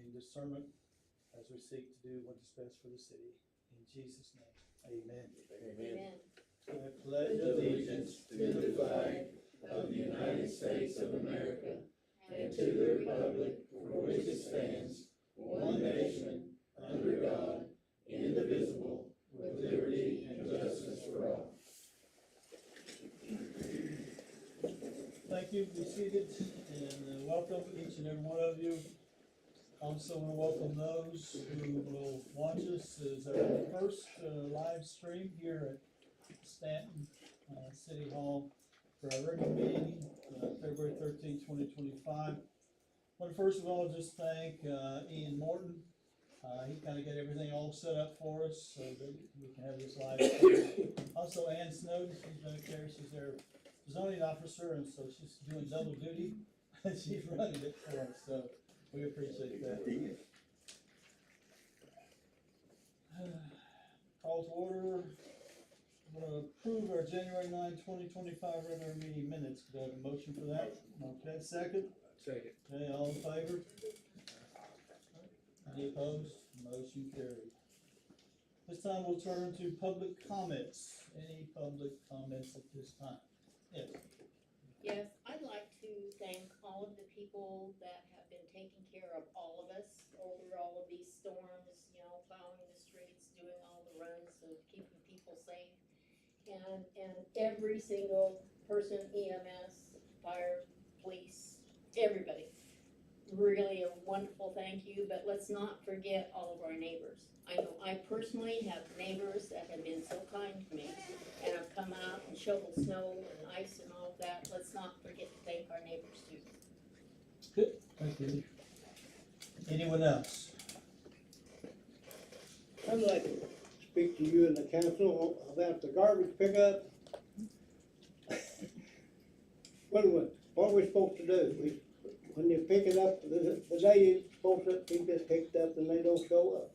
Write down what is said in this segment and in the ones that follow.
and discernment as we seek to do what is best for the city. In Jesus' name, amen. Amen. I pledge allegiance to the flag of the United States of America and to the republic for which it stands, one nation, under God, indivisible, with liberty and justice for all. Thank you. Be seated and welcome each and every one of you. Also want to welcome those who will watch us as our first live stream here at Stanton City Hall for our regular meeting, February 13, 2025. I want to first of all just thank Ian Morton. He kind of got everything all set up for us so that we can have this live stream. Also, Ann Snowden, she's back there. She's their zoning officer, and so she's doing double duty. She's running it for us, so we appreciate that. Call to order. I'm going to approve our January 9, 2025 regular meeting minutes. Do I have a motion for that? Okay, second? Second. Okay, all in favor? Any opposed? Motion carried. This time we'll turn to public comments. Any public comments at this time? Yes. Yes, I'd like to thank all of the people that have been taking care of all of us over all of these storms, you know, plowing the streets, doing all the runs of keeping people safe. And every single person, EMS, fire, police, everybody. Really a wonderful thank you, but let's not forget all of our neighbors. I know I personally have neighbors that have been so kind to me and have come out and shoveled snow and ice and all of that. Let's not forget to thank our neighbors too. Good, thank you. Anyone else? I'd like to speak to you and the council about the garbage pickup. What are we supposed to do? When you pick it up, the day you're supposed to be just picked up and they don't show up.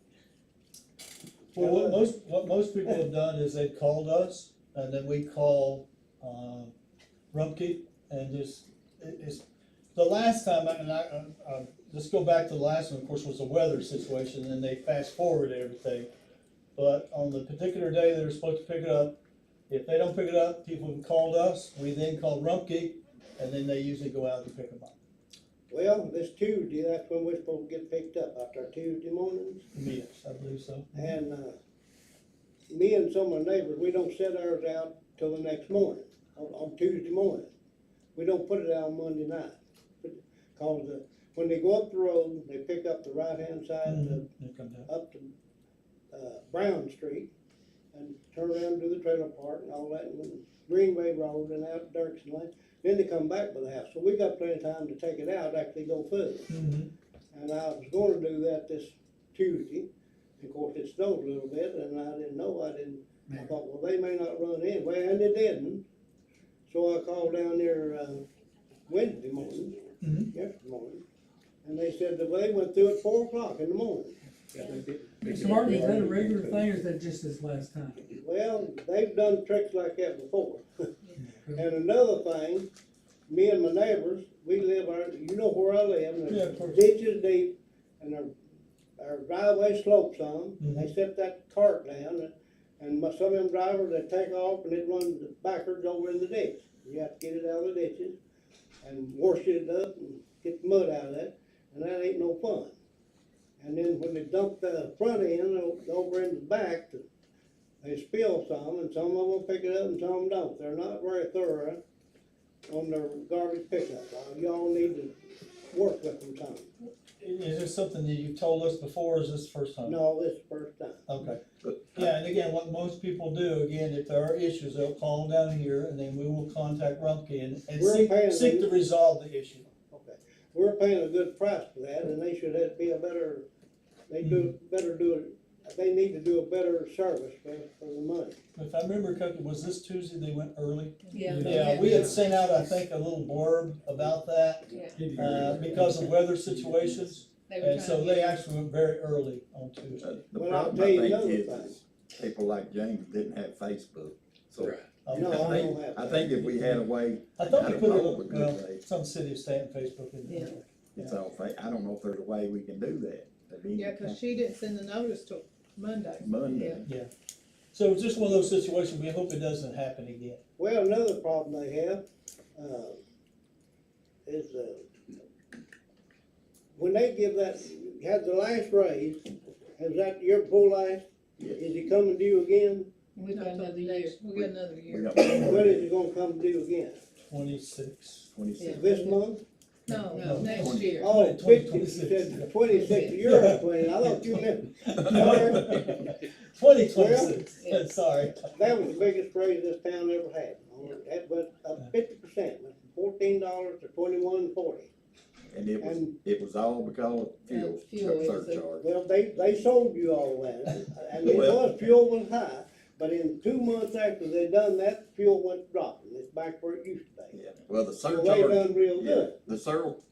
Well, what most people have done is they've called us, and then we call Rumpke, and it's the last time. And I just go back to the last one. Of course, was a weather situation, and they fast forwarded everything. But on the particular day they were supposed to pick it up, if they don't pick it up, people have called us. We then call Rumpke, and then they usually go out and pick them up. Well, this Tuesday, that's when we're supposed to get picked up, after Tuesday mornings. Yes, I believe so. And me and some of the neighbors, we don't set ours out till the next morning, on Tuesday morning. We don't put it out on Monday night. Cause when they go up the road, they pick up the right-hand side up to Brown Street and turn around and do the trailer park and all that, and Greenway Road and out Dirksen Lane. Then they come back by the house. So we got plenty of time to take it out, actually go further. And I was going to do that this Tuesday. Of course, it snowed a little bit, and I didn't know. I thought, well, they may not run anyway, and they didn't. So I called down there Wednesday morning, yesterday morning, and they said that they went through at 4 o'clock in the morning. Mr. Martin, is that a regular thing, or is that just this last time? Well, they've done tricks like that before. And another thing, me and my neighbors, we live, you know where I live, and Yeah, of the course. ditch is deep, and our driveway slopes some, and they set that cart down, and some of them drivers, they take off and it runs backwards over in the ditch. You have to get it out of the ditches and wash it up and get the mud out of it, and that ain't no fun. And then when they dump the front end over in the back, they spill some, and some of them pick it up and some of them don't. They're not very thorough on their garbage pickup. Y'all need to work with them some. Is this something that you've told us before, or is this the first time? No, this is the first time. Okay. Yeah, and again, what most people do, again, if there are issues, they'll call them down here, and then we will contact Rumpke and seek to resolve the issue. Okay. We're paying a good price for that, and they should be a better, they need to do a better service for the money. If I remember correctly, was this Tuesday they went early? Yeah. Yeah, we had sent out, I think, a little blurb about that, because of weather situations. And so they actually went very early on Tuesday. The Well, I'll problem, tell I you think, another is people like James didn't have Facebook. So Right. Okay. No, I don't have I think if we had a way, I thought I we don't put know, it, but well, good day. some city of Stanton Facebook in there. It's all fake. I don't know if there's a way we can do that. Yeah, cause she didn't send the notice till Monday. Monday. So it's just one of those situations, we hope it doesn't happen again. Well, another problem they have, is, when they give that, had the last raise, is that your full last? Yes. Is he coming due again? We got another year, we got another We year. got When is he gonna come due again? 26. 26. This month? No, No, next 20. year. Oh, 20, 50, you said 26, you're at 20, I thought you meant, 2026, Yeah. sorry. that was the biggest raise this town ever had. That was up 50%, went from $14 to $21.40. And it And- was all because of fuel Fuel, it was a- surcharge. Well, they sold you all that, and it Well- was, fuel was high, but in 2 months after they done that, fuel went dropping, it's back where it used to be. Yeah, well, the So they surcharge, done real yeah, good.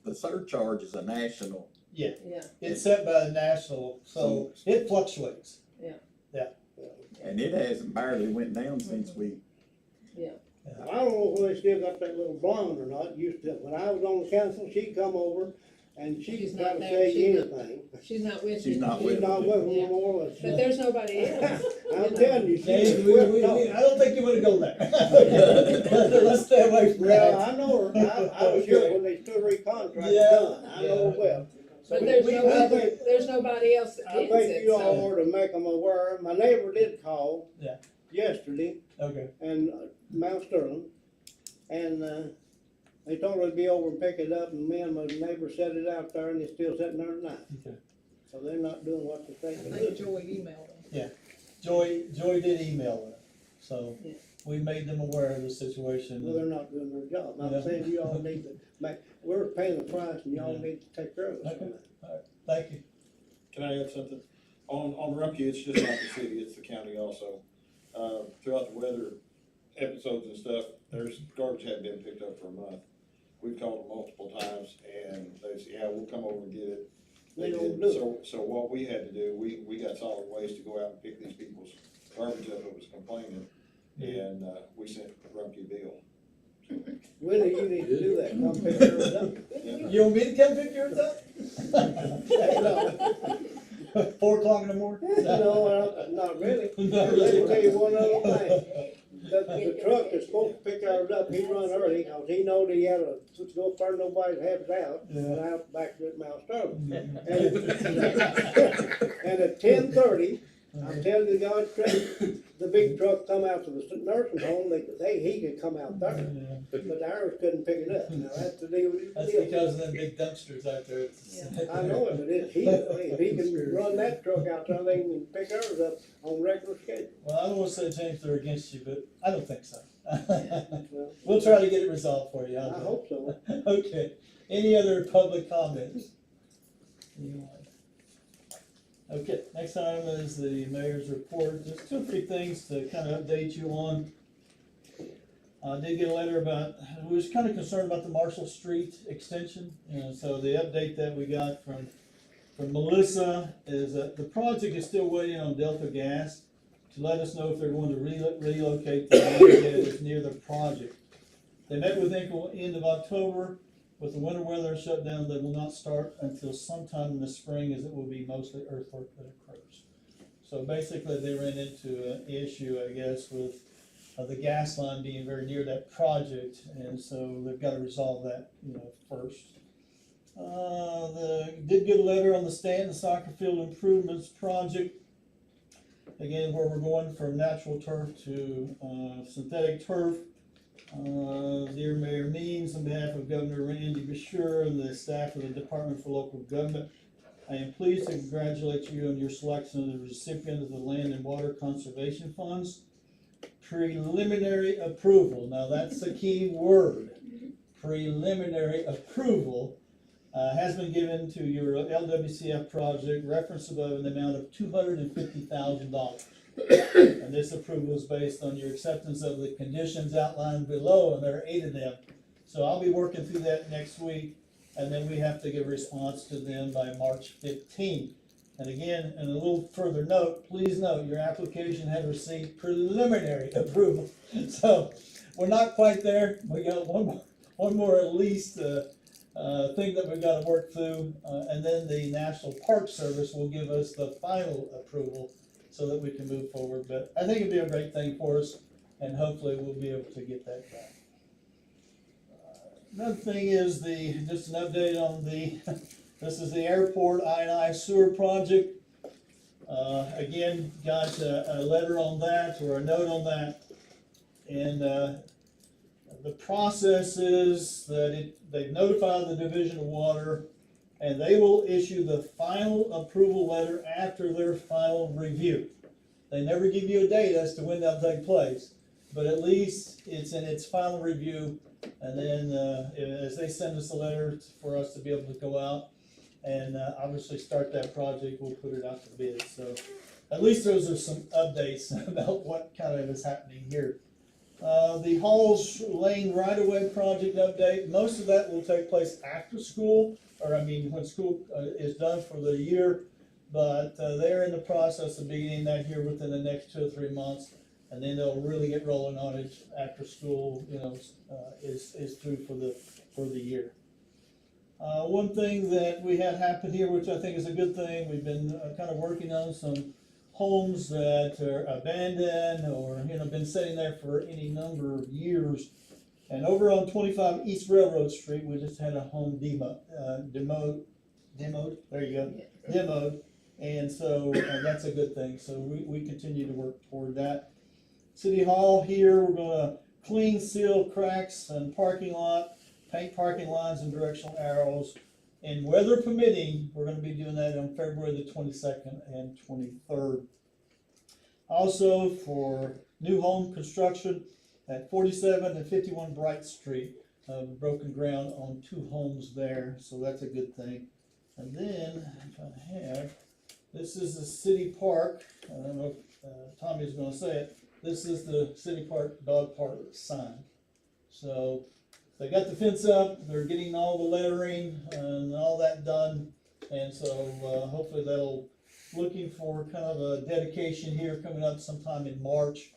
the surcharge is a national, Yeah, Yeah, it's set by the national, so it fluctuates. and it hasn't barely went down since we, I don't know whether they still got that little blonde or not, used to, when I was on the council, she'd come over, and she'd She's try not to there. say She's not- anything. she's not with you. She's not with She's not with them no Yeah. more. But there's nobody else. I'm telling you, Dave, she's I whipped off. don't think you wanna go there. Let's stay away from Well, that. I know her, I was here Okay. when they still recontracted Yeah, done, I know her well. But We- there's we- there's nobody else that I gets think it, you all so. ought to make them aware, my neighbor did call. Yeah. Yesterday, Okay, and, Mount Sterling, and, they told her to be over and pick it up, and me and my neighbor set it out there, and it's still sitting there tonight. okay. So they're not doing what they I think think they do. Joy emailed them. Joy did email her, so Yeah. we made them aware of the situation. Well, they're not doing their job, Yeah. I'm saying you all need to make, we're paying the price, and y'all Yeah. need to take care of us. Okay. Thank you. Can I add something? On Rumpke, it's just like the city, it's the county also. Throughout the weather episodes and stuff, there's garbage hadn't been picked up for a month. We've called them multiple times and they say, yeah, we'll come over and get it. They They don't did. do it. So what we had to do, we got solid waste to go out and pick these people's garbage up that was complaining. And, we sent Rumpke a bill. Willie, you need to do that, come pick yours up. You want me to come pick yours up? No, 4 o'clock in the morning? no, not really. Not Let me really. tell you one other thing. The truck that's supposed to pick ours up, he run early, cause he knowed he had to go burn nobody's heads out, and out back to Mount Sterling. And at 10:30, I'm telling you God's truth, the big truck come out to the nursing home, he could come out there, but ours couldn't pick it up. Now, that's the deal. That's because of them big dumpsters out there. I know it, but if he can run that truck out there, they can pick ours up on regular schedule. Well, I don't wanna say, James, they're against you, but I don't think so. Well, We'll try to get it resolved for you. I hope so. Okay, any other public comments? Anyone? Okay, next item is the mayor's report, just 2 or 3 things to kind of update you on. I did get a letter about, we was kind of concerned about the Marshall Street extension, so the update that we got from Melissa is that the project is still waiting on Delta Gas to let us know if they're going to relocate the land that is near the project. They met with Inco end of October. With the winter weather shut down, they will not start until sometime in the spring, as it will be mostly earthwork that occurs. So basically, they ran into an issue, I guess, with the gas line being very near that project, and so they've got to resolve that, first. Did get a letter on the Stanton Soccer Field Improvements Project. Again, where we're going from natural turf to synthetic turf. Dear Mayor Means, on behalf of Governor Randy Bashir and the staff of the Department for Local Government, I am pleased to congratulate you on your selection of the recipient of the Land and Water Conservation Funds. Preliminary approval, now that's the key word. Preliminary approval has been given to your LWCF project, referenced above, in the amount of $250,000. And this approval is based on your acceptance of the conditions outlined below, and there are 8 of them. So I'll be working through that next week, and then we have to give a response to them by March 15th. And again, in a little further note, please note your application has received preliminary approval. So we're not quite there. We got one more at least thing that we've gotta work through, and then the National Park Service will give us the final approval so that we can move forward, but I think it'd be a great thing for us, and hopefully we'll be able to get that done. Another thing is just an update on this is the airport I&I sewer project. Again, got a letter on that, or a note on that, and, the process is that they've notified the Division of Water, and they will issue the final approval letter after their final review. They never give you a date as to when that'll take place, but at least it's in its final review, and then, as they send us a letter for us to be able to go out and, obviously start that project, we'll put it out to bid, so at least those are some updates about what kind of is happening here. The Halls Lane right-of-way project update, most of that will take place after school, when school is done for the year, but they're in the process of beginning that here within the next 2 or 3 months, and then they'll really get rolling on it after school, is through for the year. One thing that we had happen here, which I think is a good thing, we've been kind of working on some homes that are abandoned or, been sitting there for any number of years. And over on 25 East Railroad Street, we just had a home demoed, there you go, demoed. And so that's a good thing. So we continue to work toward that. City Hall here, we're gonna clean, seal cracks and parking lot, paint parking lines and directional arrows. And weather permitting, we're gonna be doing that on February the 22nd and 23rd. Also, for new home construction at 47 and 51 Bright Street, broken ground on 2 homes there, so that's a good thing. And then, if I have, this is the city park, I don't know if Tommy's gonna say it, this is the city park dog park sign. So, they got the fence up, they're getting all the lettering and all that done, and so hopefully that'll, looking for kind of a dedication here coming up sometime in March,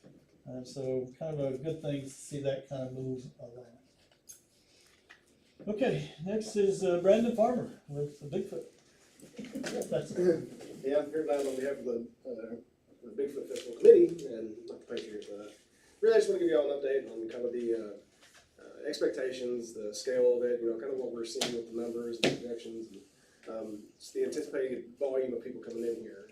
and so kind of a good thing to see that kind of move along. Okay, next is Brandon Farmer with the Bigfoot. That's it. Yeah, I'm here tonight on behalf of the Bigfoot Festival Committee and not the patrons. Really, I just want to give you all an update on kind of the expectations, the scale of it, kind of what we're seeing with the numbers and the projections, and just the anticipated volume of people coming in here.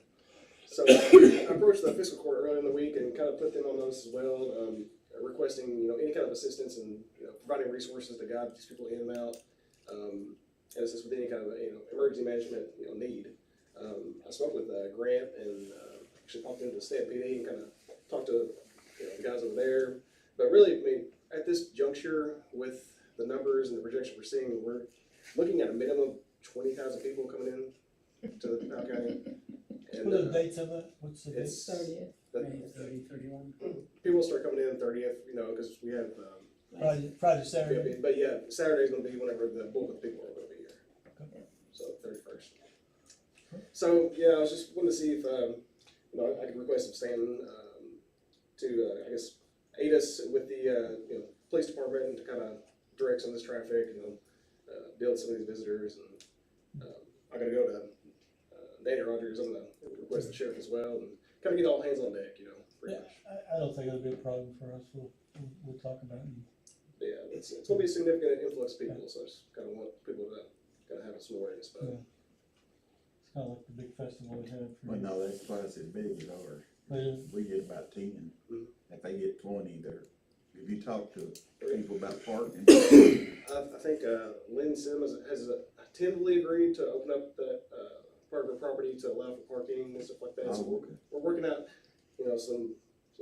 So I approached the fiscal court earlier in the week and kind of put them on notice as well, requesting any kind of assistance and providing resources to guide these people in and out, and assist with any kind of emergency management need. I spoke with Grant and actually popped into the Stanton PD and kind of talked to the guys over there. But really, at this juncture with the numbers and the projection we're seeing, we're looking at a minimum of 20,000 people coming in to the Powell County. And, What are the dates of that? What's the it's dates? 30th. the- 31. people start coming in 30th, because we have. Friday, Saturday. But yeah, Saturday's gonna be whenever the bulk of the people are gonna be here. Okay. So 31st. So yeah, I was just wanting to see if I could request of Stanton to I guess aid us with the police department and to kind of direct some of this traffic, deal with some of these visitors, and I gotta go to Danny Rogers. I'm gonna request the sheriff as well, and kind of get all hands on deck, pretty Yeah, much. I don't think it'll be a problem for us. We'll talk about it. Yeah, it's gonna be a significant influx of people, so I just kind of want people to kind of have some awareness about it. Yeah. It's kind of like the big festival we had. Well, no, that's twice as big as ours. Yeah. We get about 10. Mhm. If they get 20, if you talk to people about parking, I think Lynn Sims has tentatively agreed to open up that part of her property to allow for parking and stuff like that. So oh, okay. we're working out, so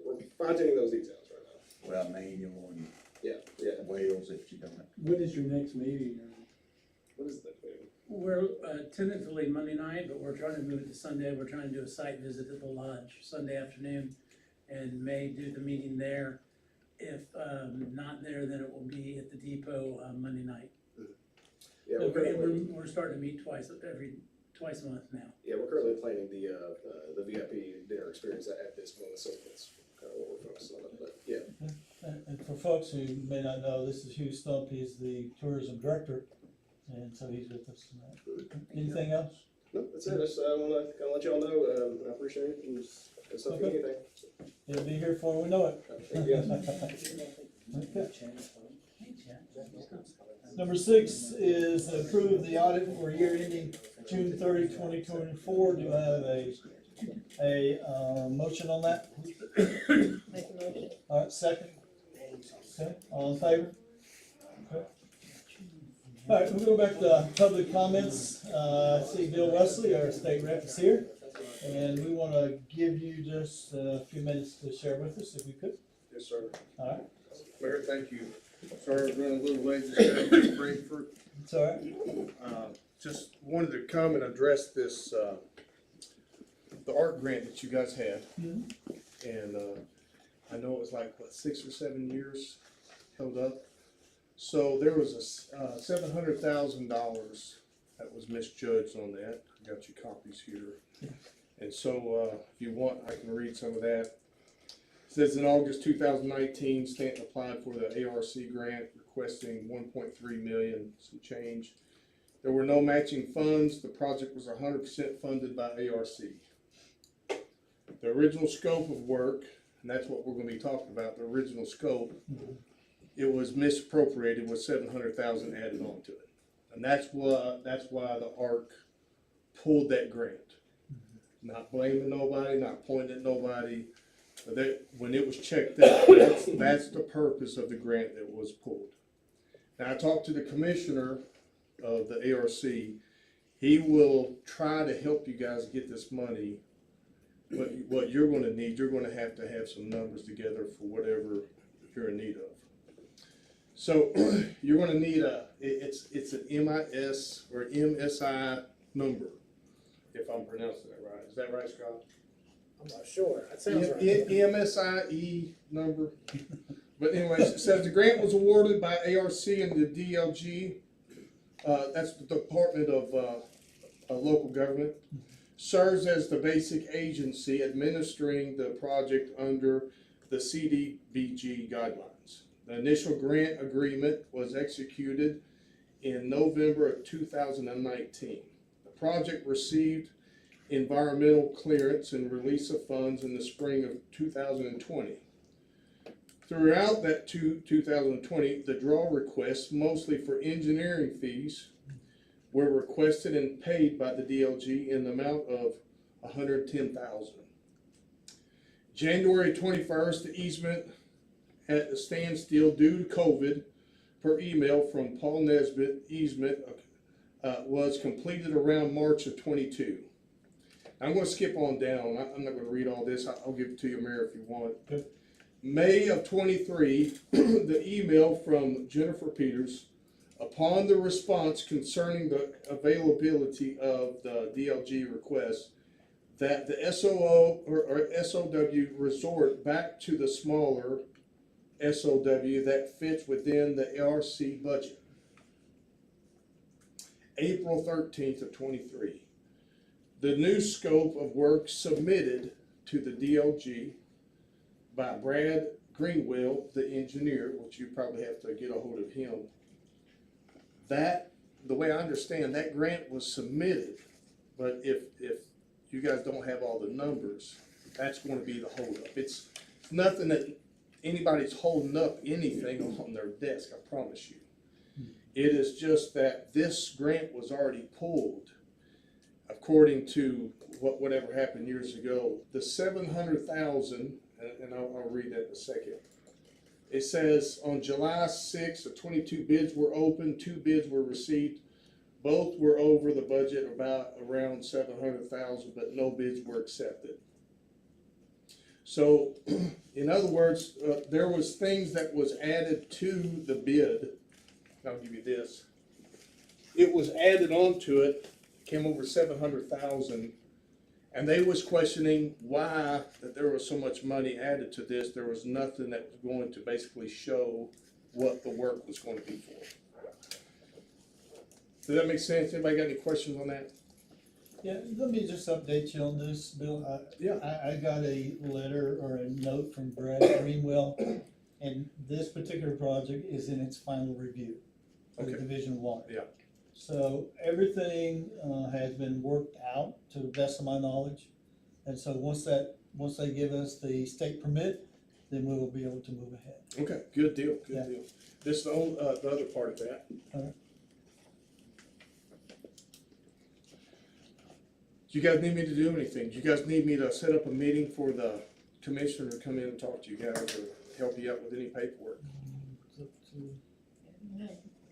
we're fine tuning those details right now. Well, manual and Yeah. whales if you don't. When is your next meeting? What is that? We're tentatively Monday night, but we're trying to move it to Sunday. We're trying to do a site visit at the lodge Sunday afternoon and may do the meeting there. If not there, then it will be at the depot Monday night. Yeah, And currently, we're starting to meet twice a month now. we're currently planning the VIP dinner experience at this moment, so that's kind of what we're focusing on. But yeah, And for folks who may not know, this is Hugh Stump. He's the tourism director. and so he's with us tonight. Anything else? No, that's it. Just wanna kinda let y'all know, I appreciate it, and just, if you need anything. He'll be here before we know it. Thank you. Okay. Number 6 is approve the audit for year ending June 30, 2024. Do I have a motion on that? Make a motion. All right, second. Okay, all in favor? Okay. All right, we'll go back to public comments. I see Bill Wesley, our state rep, is here. And we want to give you just a few minutes to share with us, if you could. Yes, sir. All right, Mayor, thank you. Sorry I was running a little late this day, Frankfurt. it's all right. Just wanted to come and address this, the art grant that you guys had. Mhm. And, I know it was like, what, 6 or 7 years held up? So there was a, $700,000 that was misjudged on that. I got your copies here. And so, if you want, I can read some of that. It says in August 2019, Stanton applied for the ARC grant requesting 1.3 million, some change. There were no matching funds. The project was 100% funded by ARC. The original scope of work, and that's what we're going to be talking about, the original scope, it was misappropriated with 700,000 added onto it. And that's why the ARC pulled that grant. Not blaming nobody, not pointing at nobody. When it was checked out, that's the purpose of the grant that was pulled. Now, I talked to the commissioner of the ARC. He will try to help you guys get this money. But what you're going to need, you're going to have some numbers together for whatever you're in need of. So you're going to need it's an MIS or MSI number, if I'm pronouncing that right. Is that right, Scott? I'm not sure. That sounds right. MSIE number. But anyways, it says the grant was awarded by ARC and the DLG. That's the Department of Local Government. Serves as the basic agency administering the project under the CDBG guidelines. The initial grant agreement was executed in November of 2019. The project received environmental clearance and release of funds in the spring of 2020. Throughout that 2020, the draw requests, mostly for engineering fees, were requested and paid by the DLG in the amount of $110,000. January 21st, the easement at a standstill due to COVID, per email from Paul Nesbitt, easement was completed around March of 22. I'm going to skip on down. I'm not going to read all this. I'll give it to you, Mayor, if you want. Okay. May of 23, the email from Jennifer Peters, upon the response concerning the availability of the DLG request, that the SOO or SOW resort back to the smaller SOW that fits within the ARC budget. April 13th of 23. The new scope of work submitted to the DLG by Brad Greenwell, the engineer, which you probably have to get a hold of him. That, the way I understand, that grant was submitted, but if you guys don't have all the numbers, that's going to be the holdup. It's nothing that anybody's holding up anything on their desk, I promise you. It is just that this grant was already pulled according to whatever happened years ago. The 700,000, and I'll read that in a second. It says on July 6th, the 22 bids were opened, 2 bids were received. Both were over the budget around 700,000, but no bids were accepted. So, in other words, there was things that was added to the bid. I'll give you this. It was added onto it, came over 700,000, and they was questioning why that there was so much money added to this. There was nothing that was going to basically show what the work was going to be for. Does that make sense? Anybody got any questions on that? Yeah, let me just update you on this, Bill. I got a letter or a note from Brad Greenwell, and this particular project is in its final review for the Okay. Division of Water. Yeah. So everything, has been worked out to the best of my knowledge. And so once they give us the state permit, then we will be able to move ahead. Okay, good deal, Yeah. good deal. This is the other part of that. Alright. Do you guys need me to do anything? Do you guys need me to set up a meeting for the commissioner to come in and talk to you guys or help you out with any paperwork? It's up to-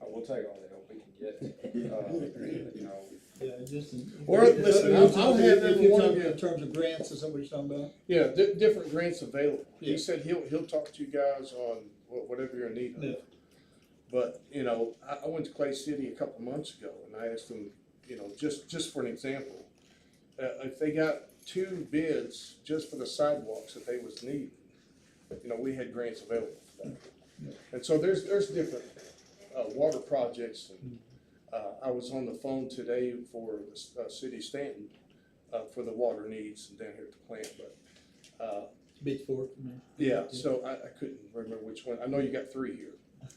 I will take all the help we can get, you know. Yeah, just. Or, listen, I'll have every one of you. In terms of grants, is that what you're talking about? Yeah, different grants available. Yeah. He said he'll talk to you guys on whatever you're in need of. Yeah. But, you know, I went to Clay City a couple months ago and I asked them, you know, just for an example, if they got 2 bids just for the sidewalks that they was needing, you know, we had grants available for that. And so there's different, water projects and, I was on the phone today for the city of Stanton, for the water needs down here at the plant, but, Beach Fork. yeah, so I couldn't remember which one. I know you got 3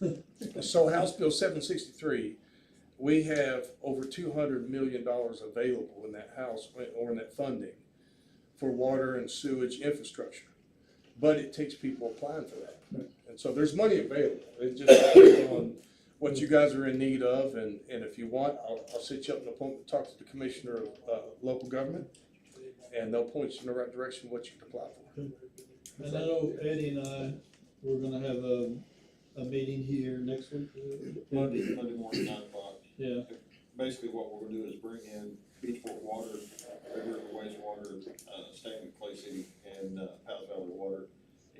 here. So House Bill 763, we have over $200 million available in that house or in that funding for water and sewage infrastructure. But it takes people applying for that. And so there's money available. It just depends on what you guys are in need of, and if you want, I'll set you up an appointment to talk to the commissioner of local government, and they'll point you in the right direction what you can apply for. And I know Eddie and I, we're gonna have a meeting here next week. Monday morning, 9 o'clock. Yeah, Basically, what we're gonna do is bring in Beach Fork Water, Red River Wastewater, Stanton, Clay City, and Powell Valley Water,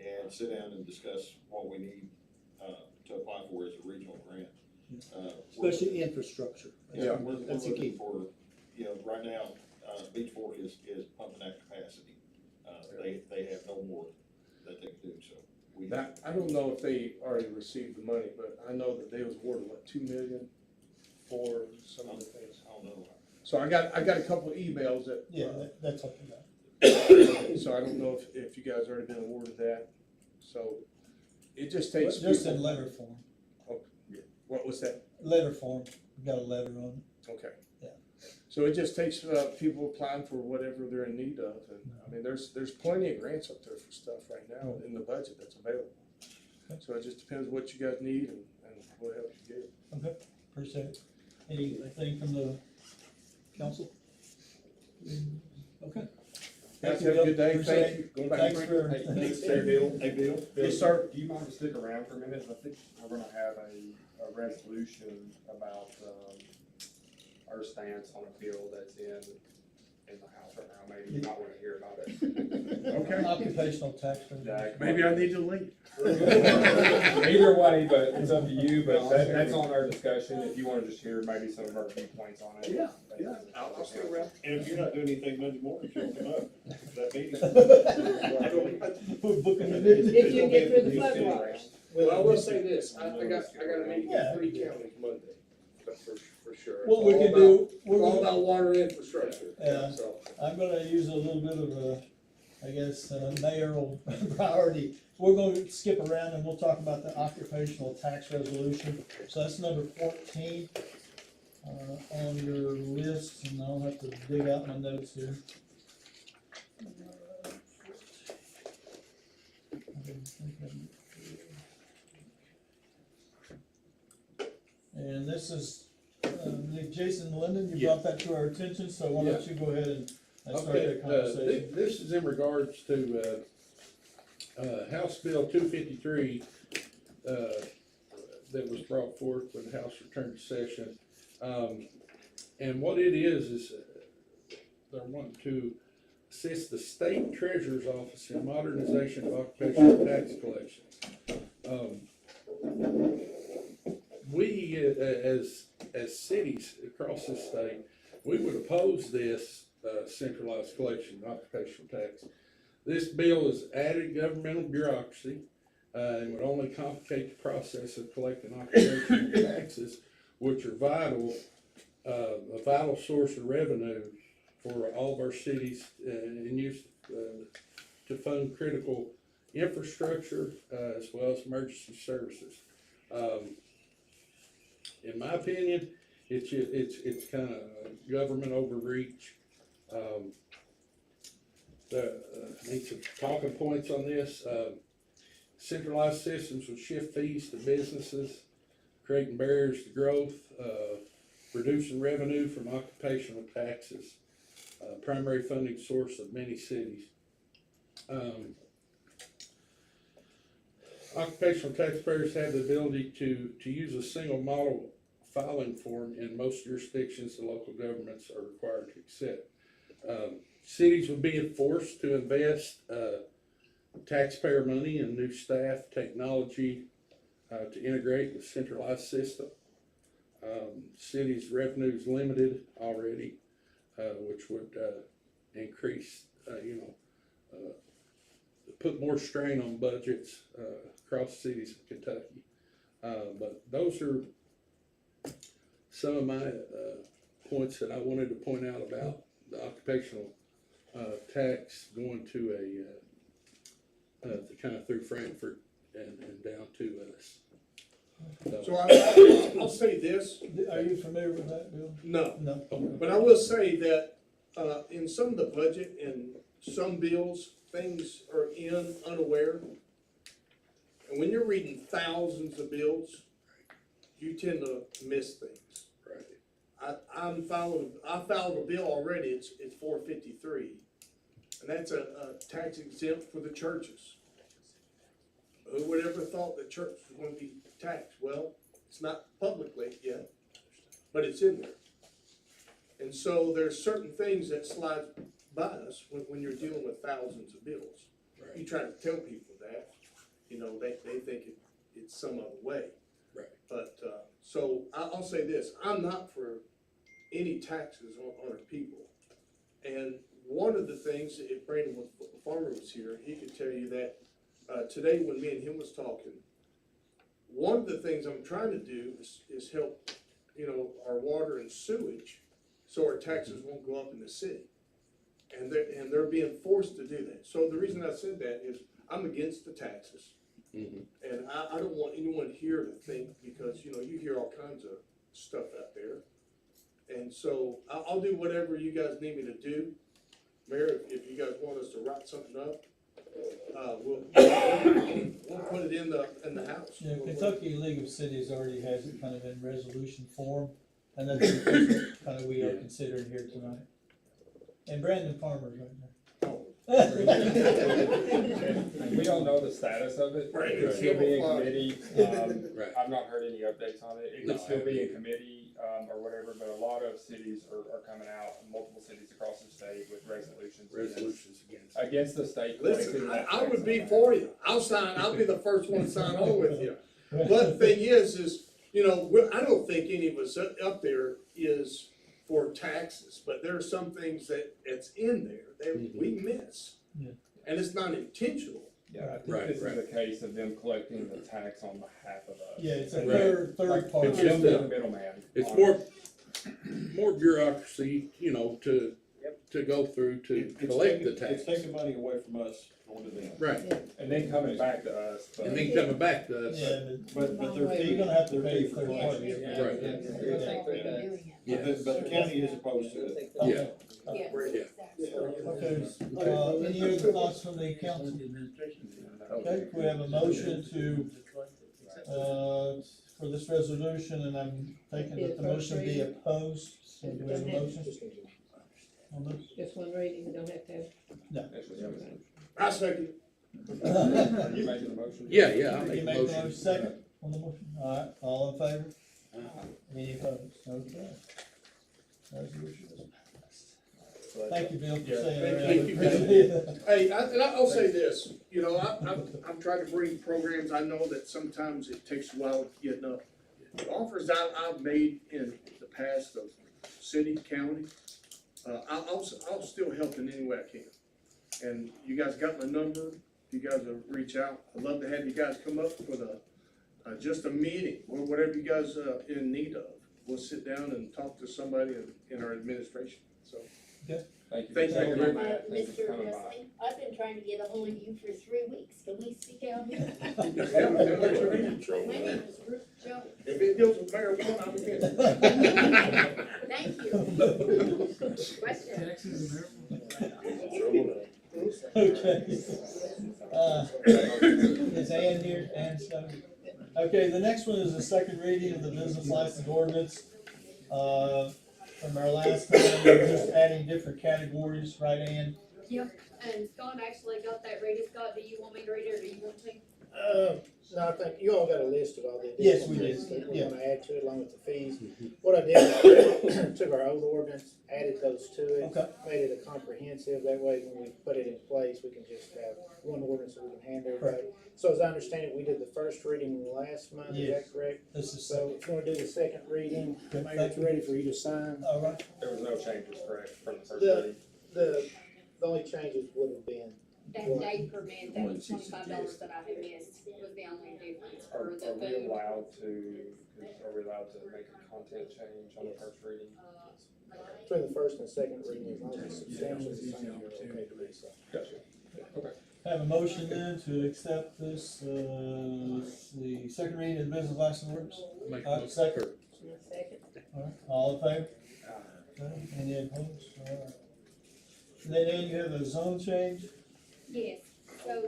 and sit down and discuss what we need to apply for as a regional grant. especially infrastructure. Yeah, we're That's the looking key. for, you know, right now, Beach Fork is pumping at capacity. They have no more that they can do, so. Now, I don't know if they already received the money, but I know that they was awarded, what, $2 million for some of the things. I don't know. So I got a couple of emails that. Yeah, that's okay. So I don't know if you guys already been awarded that, so it just takes. Just in people- letter form, What was that? letter form, we got a letter on it. Okay. Yeah. So it just takes, people applying for whatever they're in need of, and, I mean, there's plenty of grants up there for stuff right now in the budget that's available. So it just depends what you guys need, and we'll help you get it. Okay, appreciate it. Anything from the council? Okay. Guys, Thank you, have a good Bill. day, Appreciate thank you. it. Go back. Thanks for. Hey, Bill. Yes, sir. Do you mind to stick around for a minute? I think we're gonna have a resolution about, our stance on a bill that's in the House right now. Maybe you might wanna hear about it. Okay. Occupational tax. Yeah, Maybe I need to leave. Either way, but it's up to you, but that's on our discussion. If you wanna just hear maybe some of our viewpoints on it. Yeah, I'll stick around. And if you're not doing anything Monday morning, you'll come up to that meeting. We're booking it. If you get through the floodwaters. Well, I will say this, I got a meeting Yeah. in 3 counties Monday, that's for sure. What we All can about- do, we're All gonna, about water infrastructure, Yeah. so. I'm gonna use a little bit of a, I guess, mayoral priority. We're gonna skip around and we'll talk about the occupational tax resolution. So that's number 14, on your list, and I'll have to dig out my notes here. And this is, Jason Linden, you brought that to our attention, so why don't you go ahead and start that conversation? This is in regards to, House Bill 253, that was brought forth when the House returned to session. And what it is they're wanting to assist the state treasurer's office in modernization of occupational tax collection. We, as cities across this state, we would oppose this centralized collection of occupational tax. This bill is added governmental bureaucracy and would only complicate the process of collecting occupational taxes, which are a vital source of revenue for all of our cities and used to fund critical infrastructure as well as emergency services. In my opinion, it's kind of government overreach. Need some talking points on this. Centralized systems would shift fees to businesses, creating barriers to growth, reducing revenue from occupational taxes, primary funding source of many cities. Occupational taxpayers have the ability to use a single model filing form in most jurisdictions. The local governments are required to accept. Cities would be forced to invest taxpayer money in new staff, technology to integrate with centralized system. Cities' revenue is limited already, which would increase, put more strain on budgets across cities of Kentucky. But those are some of my points that I wanted to point out about the occupational tax going to kind of through Frankfurt and down to us. So I'll say this, Are you familiar with that, Bill? no, No. but I will say that, in some of the budget and some bills, things are unaware. And when you're reading thousands of bills, you tend to miss things. Right. I filed a bill already, it's 453, and that's a tax exempt for the churches. Who would ever thought that church was gonna be taxed? Well, it's not publicly yet, but it's in there. And so there's certain things that slide by us when you're dealing with thousands of bills. Right. You try to tell people that, they think it's some other way. Right. But, so I'll say this, I'm not for any taxes on our people. And one of the things, if Brandon Farmer was here, he could tell you that, today when me and him was talking, one of the things I'm trying to do is help, our water and sewage, so our taxes won't go up in the city. And they're being forced to do that. So the reason I said that is I'm against the taxes. Mm-hmm. And I don't want anyone here to think, because, you hear all kinds of stuff out there. And so I'll do whatever you guys need me to do. Mayor, if you guys want us to write something up, we'll put it in the house. Yeah, Kentucky League of Cities already has it kind of in resolution form, and that's what kind of we are considering here tonight. And Brandon Farmer's right there. We don't know the status of it. Right. It could still be in committee. Right. I've not heard any updates on it. It No, could I still be in haven't. committee, or whatever, but a lot of cities are coming out, multiple cities across the state with resolutions against the state. Listen, I would be for you. I'll be the first one to sign on with you. But the thing is, I don't think any of us up there is for taxes, but there are some things that's in there that we miss. Yeah. And it's not intentional. Yeah, I think Right, this right. is a case of them collecting the tax on behalf of us. Yeah, it's a Right. third party. It's Just just the a- middleman. It's more bureaucracy, to go through to collect the tax. It's taking money away from us, going to them. Right, And then coming back to us, but. and then coming back to us. Yeah, But their fee, you're gonna have to their pay fee for third collection. parties. Right. But the county is opposed to it. Yeah. Okay, any other thoughts from the council? Okay, we have a motion to, for this resolution, and I'm thinking that the motion be opposed. So do we have a motion on this? Just one reading, we don't have to have. I second. Are you making the motion? Yeah, I'll You make a make the motion. second on the motion? Alright, all in favor? Any opposed? Okay. Resolution is passed. Thank you, Bill, for saying that. Thank you. Appreciate it. Hey, and I'll say this, I'm trying to bring programs, I know that sometimes it takes a while getting up. The offers I've made in the past of city, county, I'll still help in any way I can. And you guys got my number, if you guys will reach out, I'd love to have you guys come up for just a meeting, or whatever you guys in need of. We'll sit down and talk to somebody in our administration, so. Okay. Thank you. Thank you. for taking my matt. Thank you for Mr. coming by. Wesley, I've been trying to get a hold of you for 3 weeks, can we speak out here? My name is Ruth Jones. If it deals with marijuana, I'm against it. Thank you. Question? Taxes and Okay. Is Ann here? Ann Stone? Okay, the next one is the second reading of the business license ordinance. From our last time, we're just adding different categories, right, Ann? Yep, and Scott actually got that ready. Scott, do you want me to read it or do you want to? No, I think you all got a list of all the Yes, additional we did. fees that Yeah. we're gonna add to it along with the fees. What I did, took our old ordinance, added those to it. Okay. Made it a comprehensive, that way when we put it in place, we can just have one ordinance that we can hand everybody. So as I understand it, we did the first reading last month, is Yes. that correct? This is So if you wanna do the second reading, Okay, Mayor, thank it's ready for you to sign. all right. There was no changes, correct, from the first The- reading? The only changes would have been, That day permit, that was $25 that I had missed was the only difference Are for the we food. allowed to make a content change on the first reading? between the first and second reading, as long as it's substantially the same, you're okay to do so. Gotcha. Okay. Have a motion then to accept this, the second reading of the business license ordinance? Second. Second. All right, all in favor? Okay, any opposed? All right. And then Ann, you have a zone change? Yes, so, I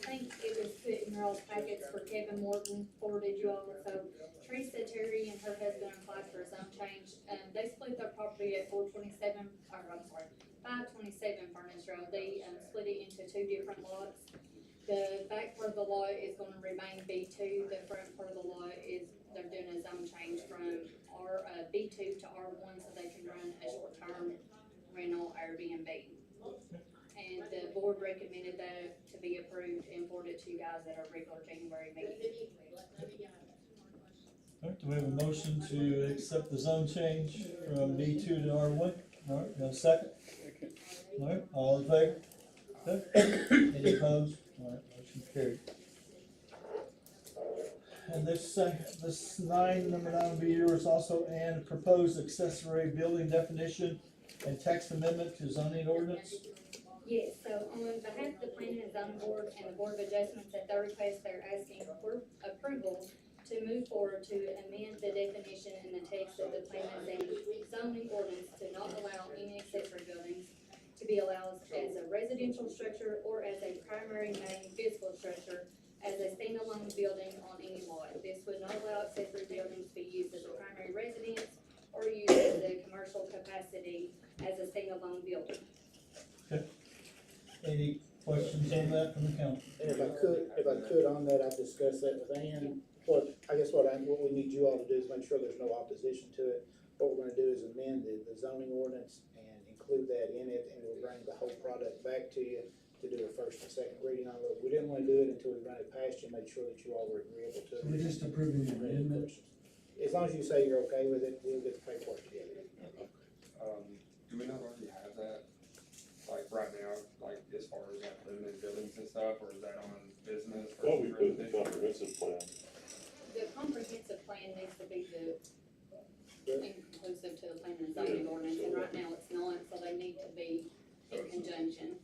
think it was put in your all's packets for Kevin Morton, forwarded you all, so Teresa Terry and her husband applied for a zone change. They split their property at 527 Furnace Road. They, split it into 2 different lots. The back part of the lot is gonna remain B2, the front part of the lot is, they're doing a zone change from B2 to R1 so they can run a short-term rental Airbnb. And the board recommended that to be approved and forwarded to you guys at our regular January meeting. All right, do we have a motion to accept the zone change from B2 to R1? All right, got a second? All right, all in favor? Okay. Any opposed? All right, motion carried. And this number 9 will be yours also, and proposed accessory building definition and text amendment to zoning ordinance. Yes, so on behalf of the planning and zoning board and the board of adjustments at their request, they're asking for approval to move forward to amend the definition in the text of the planning and zoning ordinance to not allow any accessory buildings to be allowed as a residential structure or as a primary main physical structure as a standalone building on any lot. This would not allow accessory buildings to be used as a primary residence or used as a commercial capacity as a standalone building. Any questions on that from the council? And if I could on that, I've discussed that with Ann. What we need you all to do is make sure there's no opposition to it. What we're gonna do is amend the zoning ordinance and include that in it, and we'll bring the whole product back to you to do a first and second reading on it. We didn't wanna do it until we ran it past you, make sure that you all were agreeable to it. We're just approving the amendment. As long as you say you're okay with it, we'll get the paperwork together. Do we not already have that, like, right now, like, as far as like limited buildings and stuff, or is that on business? Well, we put the comprehensive plan. The comprehensive plan needs to be inclusive to the planning and zoning ordinance, and right now it's not, so they need to be in conjunction,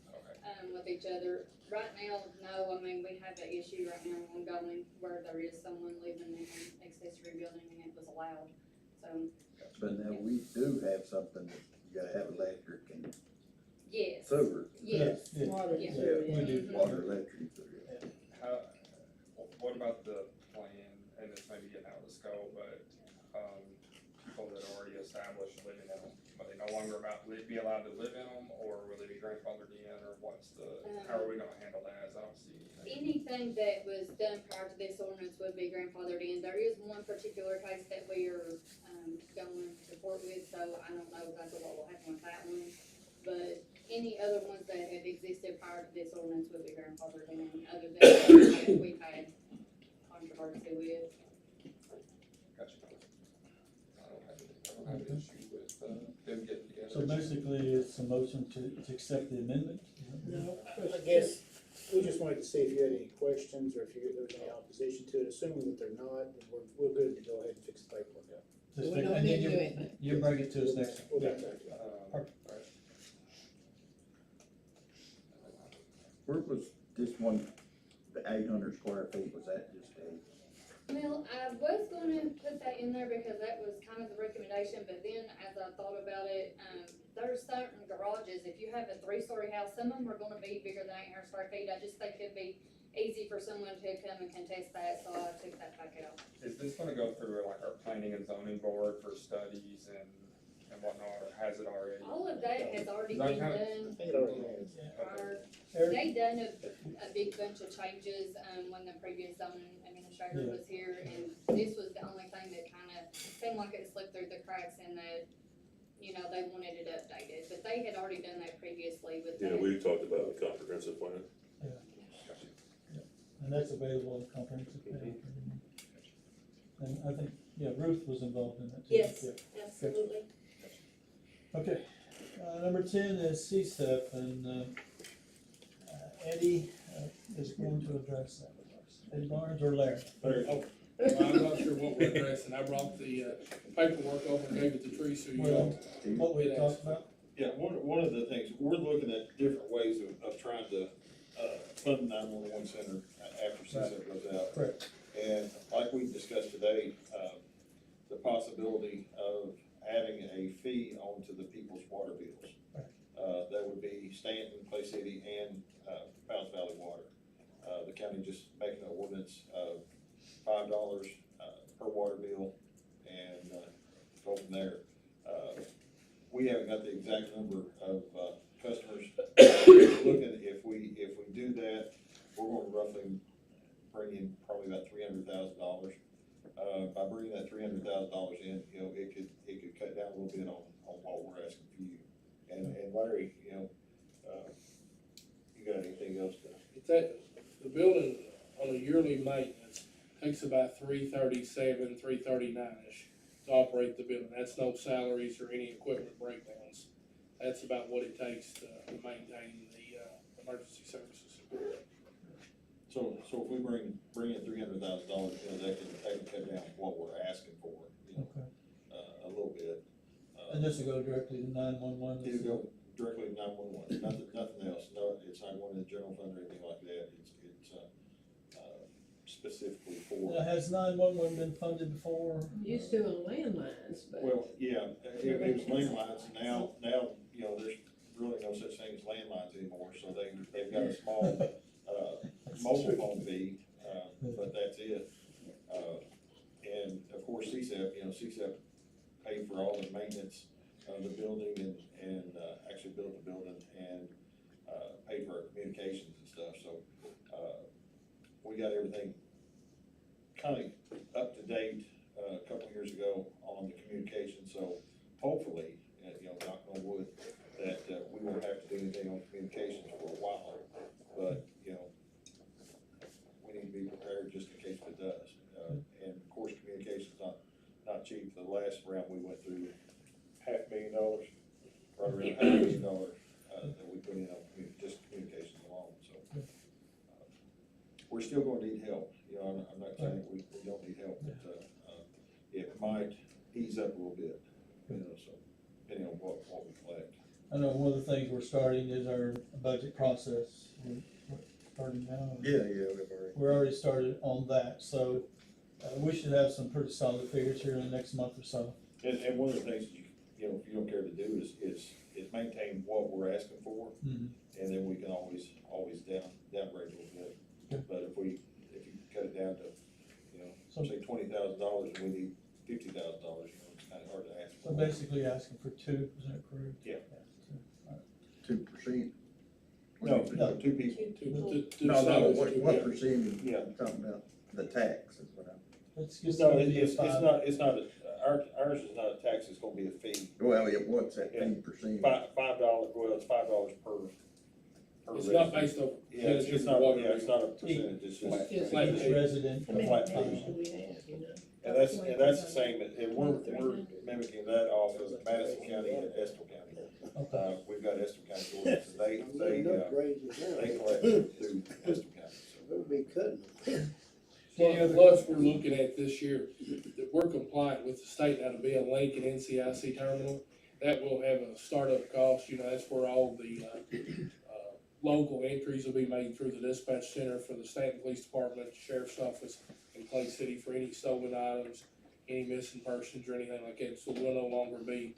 with each other. Right now, no, I mean, we have an issue right now ongoing where there is someone living in an accessory building and it was allowed, so. But now we do have something that you gotta have electric and Yes. sewer. Yes. Yeah. Water. Yeah. We do. Water, electric. What about the plan, and this may be getting out of the scope, but, people that are already established living in them, are they no longer be allowed to live in them, or will they be grandfathered in, or how are we gonna handle that, as I don't see anything? Anything that was done prior to this ordinance would be grandfathered in. There is one particular case that we are, going to court with, so I don't know exactly what will happen with that one. But any other ones that have existed prior to this ordinance would be grandfathered in, other than that we've had controversy with. Gotcha. I don't have an issue with, them getting together. So basically, it's a motion to accept the amendment? No, I guess, we just wanted to see if you had any questions or if there was any opposition to it. Assuming that they're not, then we're good to go ahead and fix the paperwork up. Just We take- don't and then need to do anything. you bring it to us next. We'll Yeah. get back to you. Alright. Where was this one, the 800 square feet, was that just a? Well, I was gonna put that in there because that was kind of the recommendation, but then as I thought about it, there's certain garages, if you have a 3-story house, some of them are gonna be bigger than 800 square feet. I just think it'd be easy for someone to come and contest that, so I took that back out. Is this gonna go through like our planning and zoning board for studies and whatnot, or has it already? All of that has already Is that been kind of- done. I think it already has. They done a big bunch of changes, when the previous zoning administrator was here, and this was the only thing that kinda seemed like it slipped through the cracks and that, you know, they wanted it updated, but they had already done that previously with Yeah, that. we talked about a comprehensive plan. And that's available in comprehensive plan. And I think, yeah, Ruth was involved in that too. Yes, Yeah. absolutely. Okay, number 10 is CSEP, and Eddie is going to address that with us. Eddie Barnes or Larry? Well, I'm not sure what we're addressing. I brought the paperwork over and gave it to Teresa. Well, what we talked about? Yeah, one of the things, we're looking at different ways of trying to, fund the 911 center after CSEP goes out. Correct. And like we discussed today, the possibility of adding a fee onto the people's water bills. That would be Stanton, Clay City, and, Powell's Valley Water. The county just making an ordinance of $5, per water bill, and, go from there. We haven't got the exact number of, customers. Looking, if we do that, we're gonna roughly bring in probably about $300,000. By bringing that $300,000 in, you know, it could cut down a little bit on what we're asking for you. And Larry, you know, you got anything else to? It's that, the building on a yearly maintenance takes about $337,000, $339,000-ish to operate the building. That's no salaries or any equipment breakdowns. That's about what it takes to maintain the emergency services. So if we bring in $300,000, you know, that can cut down what we're asking for, you know, Okay. a little bit. And this will go directly to 911? It'll go directly to 911, nothing else. No, it's not going to the general fund or anything like that. It's specifically for. Now, has 911 been funded before? Used to on landlines, but. Well, yeah, it was landlines, now, you know, there's really no such thing as landlines anymore, so they've got a small, mobile phone fee, but that's it. And of course, CSEP, you know, CSEP paid for all the maintenance of the building and actually built the building and, paid for our communications and stuff, so, we got everything kind of up to date, a couple of years ago on the communication, so hopefully, you know, knock on wood, that, we won't have to do anything on communications for a while, but, you know, we need to be prepared just in case it does. And of course, communication's not cheap. The last round we went through $500,000, right around $500,000, that we put in on just communications alone, so. We're still gonna need help, you know, I'm not saying we don't need help, but, it might ease up a little bit, you know, so, depending on what we collect. I know one of the things we're starting is our budget process. We're starting now. Yeah, We're already started on that, so we should have some pretty solid figures here in the next month or so. And one of the things, you know, if you don't care to do is maintain what we're asking for, Mhm. and then we can always downgrade a little bit. Okay. But if you cut it down to, you know, So- say $20,000 and we need $50,000, you know, it's kind of hard to ask for. So basically asking for 2, is that correct? Yeah. 2%? No, two people. No, what percentage Yeah. you talking about? The tax is what I'm. It's just No, gonna be a it's five. not, ours is not a tax, it's gonna be a fee. Well, yeah, what's that Yeah. 10%? $5, well, it's $5 per. It's not based on. Yeah, it's not, it's not a percentage, it's just. It's flat Each fee. resident. How many flat pages fee. do we have, you know? And that's the same, and we're mimicking that off of Madison County and Estill County. Okay. We've got Estill County ordinance, and they collect through Estill County, so. We'll be cutting them. Plus, we're looking at this year, that we're compliant with the state now to be a Lincoln NCIC terminal. That will have a startup cost, you know, that's where all the, local entries will be made through the dispatch center for the Stanton Police Department, Sheriff's Office, and Clay City for any stolen items, any missing persons or anything like that. So we'll no longer be,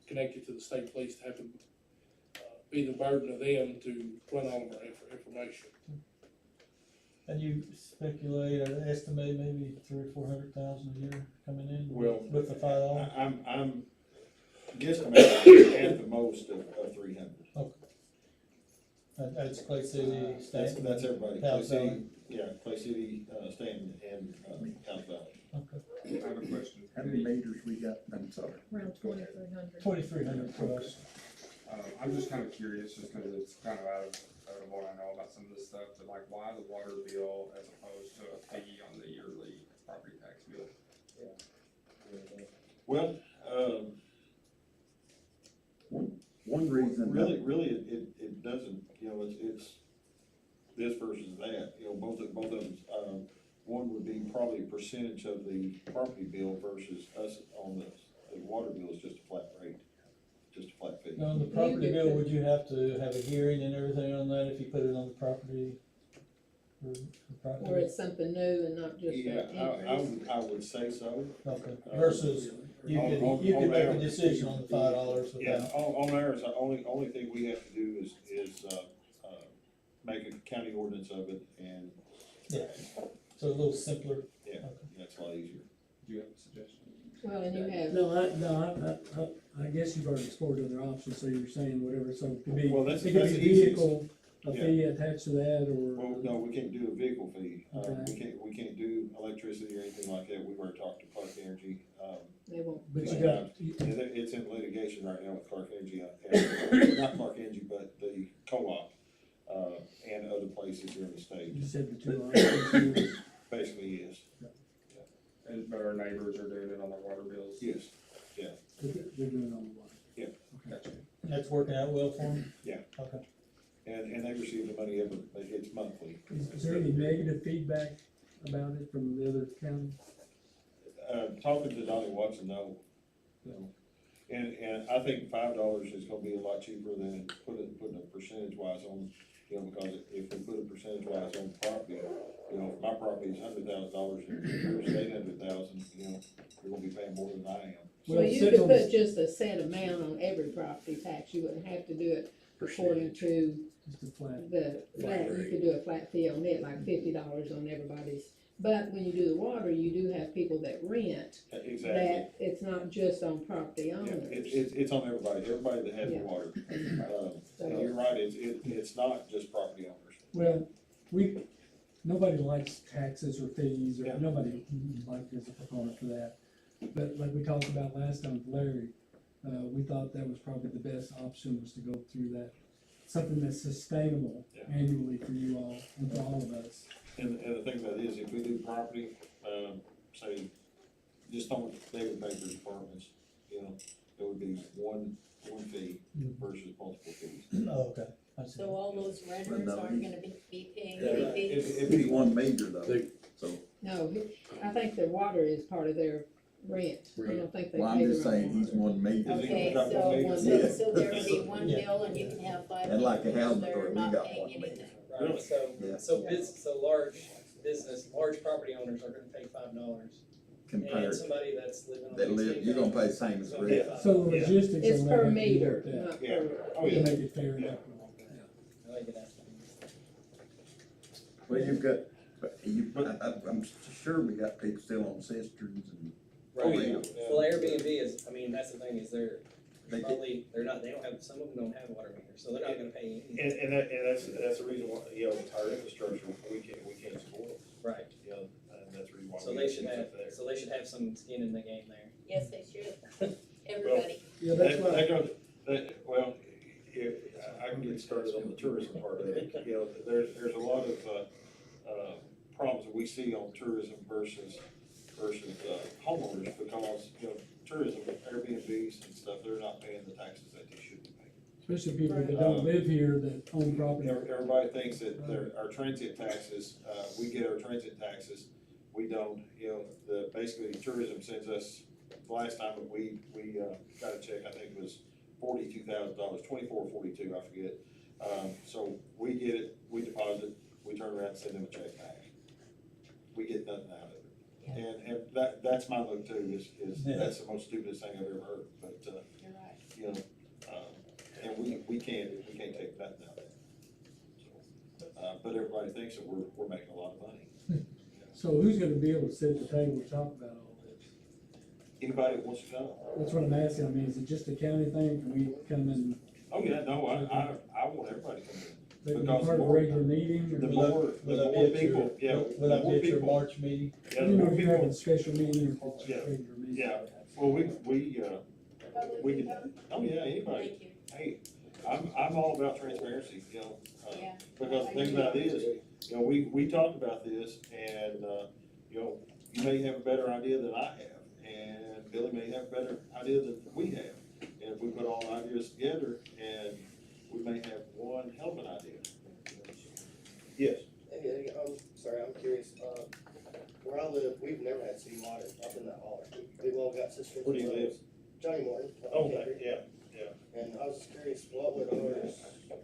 connected to the state police to have to, be the burden of them to run all of our information. And you speculate or estimate maybe 300,000 or 400,000 a year coming in Well, with the $5? I'm guesstimating at the most of 300. Okay. That's Clay City, Stanton. That's everybody, Clay House City, Valley. yeah, Clay City, Stanton, and, House Valley. Okay. I have a question. How many meters we got? I'm sorry. Around 2,300. 2,300 for us. I'm just kind of curious, just because it's kind of out of what I know about some of this stuff, but like, why the water bill as opposed to a fee on the yearly property tax bill? Well, One reason. really, it doesn't, it's this versus that, both of them, one would be probably a percentage of the property bill versus us on the water bill is just a flat rate, just a flat fee. Now, on the property bill, would you have to have a hearing and everything on that if you put it on the property? Or it's something new and not just Yeah, an increase. I would say so. Okay, versus you on could make a average, decision on the $5 Yeah, without. on ours, the only thing we have to do is make a county ordinance of it, and, Yeah, so a little simpler. yeah, that's a lot easier. Do you have a suggestion? Well, and you have, No, I guess you've already explored other options, so you're saying whatever, so it could be, Well, it that's could be a the easiest. vehicle, a Yeah. fee attached to that, Well, or, no, we can't do a vehicle fee, Okay. we can't do electricity or anything like that, we were talking to Clark Energy, they won't. but you Yeah. got, and it's in litigation right now with Clark Energy, not Clark Energy, but the co-op, and other places here in the state, you said the two options. basically, yes, But our neighbors are doing it on their water bills? yes, They're doing it on the water. Yeah. Okay. Gotcha. That's working out well for them? Yeah. Okay. and they receive the money it's monthly. Is there any negative feedback about it from the other counties? Talking to Donnie Watson, no. And I think $5 is gonna be a lot cheaper than putting a percentage wise on, because if we put a percentage wise on property, if my property is $100,000 and yours is $800,000, you're gonna be paying more than I am. Well, you could put just a set amount on every property tax, you wouldn't have to do it according to Just a flat. the flat, you could do a flat fee on it, like $50 on everybody's. But when you do the water, you do have people that rent, Exactly. that it's not just on property Yeah, owners. it's on everybody that has the Yeah. water. And you're right, it's not just property owners. Well, nobody likes taxes or fees, or Yeah. nobody like is a proponent for that. But like we talked about last time with Larry, we thought that was probably the best option, was to go through that, something that's sustainable Yeah. annually for you all and for all of us. And the thing about it is, if we do property, say, just on David Baker's apartments, it would be one fee versus multiple fees. Oh, okay. I see. So all those renters no, aren't you- gonna be paying Yeah, any fees? It'd be 1 meter though, so. No, I think their water is part of their rent, I don't think they Well, I'm pay just their own saying, he's water. 1 meter. Okay, got so one one meter. bill, Yeah. so there would be one Yeah. bill and you can have 5 And like a people, housing they're authority, we not got paying 1 meter. anything. Really? Right, so, Yeah. so large property owners are gonna pay $5. Compared, And somebody that's living on. that live, you're gonna pay the same as Gonna rent. pay $5. So the Yeah. logistics It's on that per have to be meter, worked out not Yeah. per. Oh, to yeah. make it fair and Yeah. equitable. I like it after. Well, you've got, I'm sure we got people still on cisterns and. Oh, yeah. Well, Airbnb is, that's the thing, is They get- probably, they don't have, some of them don't have water meters, so they're not gonna pay anything. And that's the reason why, with our infrastructure, we can't support it, Right, and that's the reason why. so we they have should to have, sit there. so they should have some skin in the game there. Yes, they should, everybody. Yeah, that's That why, goes, well, I can get started on the tourism part of it, there's a lot of, problems that we see on tourism versus homeowners, because, tourism, Airbnbs and stuff, they're not paying the taxes that they should be paying. especially people that don't live here that own property. Everybody thinks that our transient taxes, we get our transient taxes, we don't, basically tourism sends us, the last time that we got a check, I think it was $42,000, 24 or 42, I forget. So get it, we deposit, we turn around and send them a check back. We get nothing out of it. And that's my look too, is that's the most stupidest thing I've ever heard, but, You're right. you know, and we can't take nothing out of it. So, but everybody thinks that we're making a lot of money. So who's gonna be able to sit at the table and talk about all this? Anybody that wants to know? That's what I'm asking, I mean, is it just a county thing, can we come in, Oh, yeah, no, I want everybody to come in. they can be Because part of a regular meeting? The or- more people, yeah. Will that be at your March meeting? I Yeah, the don't know more if you're having a people, special meeting or if it's Yeah. a regular meeting. yeah, well, we can, oh, yeah, anybody. Thank you. Hey, I'm all about transparency, you know, Yeah. because the thing about it is, you know, we talked about this and, you know, you may have a better idea than I have, and Billy may have a better idea than we have. And if we put all ideas together, and we may have one hell of an idea. Yes. Hey, I'm sorry, I'm curious, where I live, we've never had city water up in that holler. We've all got cisterns. Where do you live? Johnny Morton. Yeah. And I was just curious, what would ours,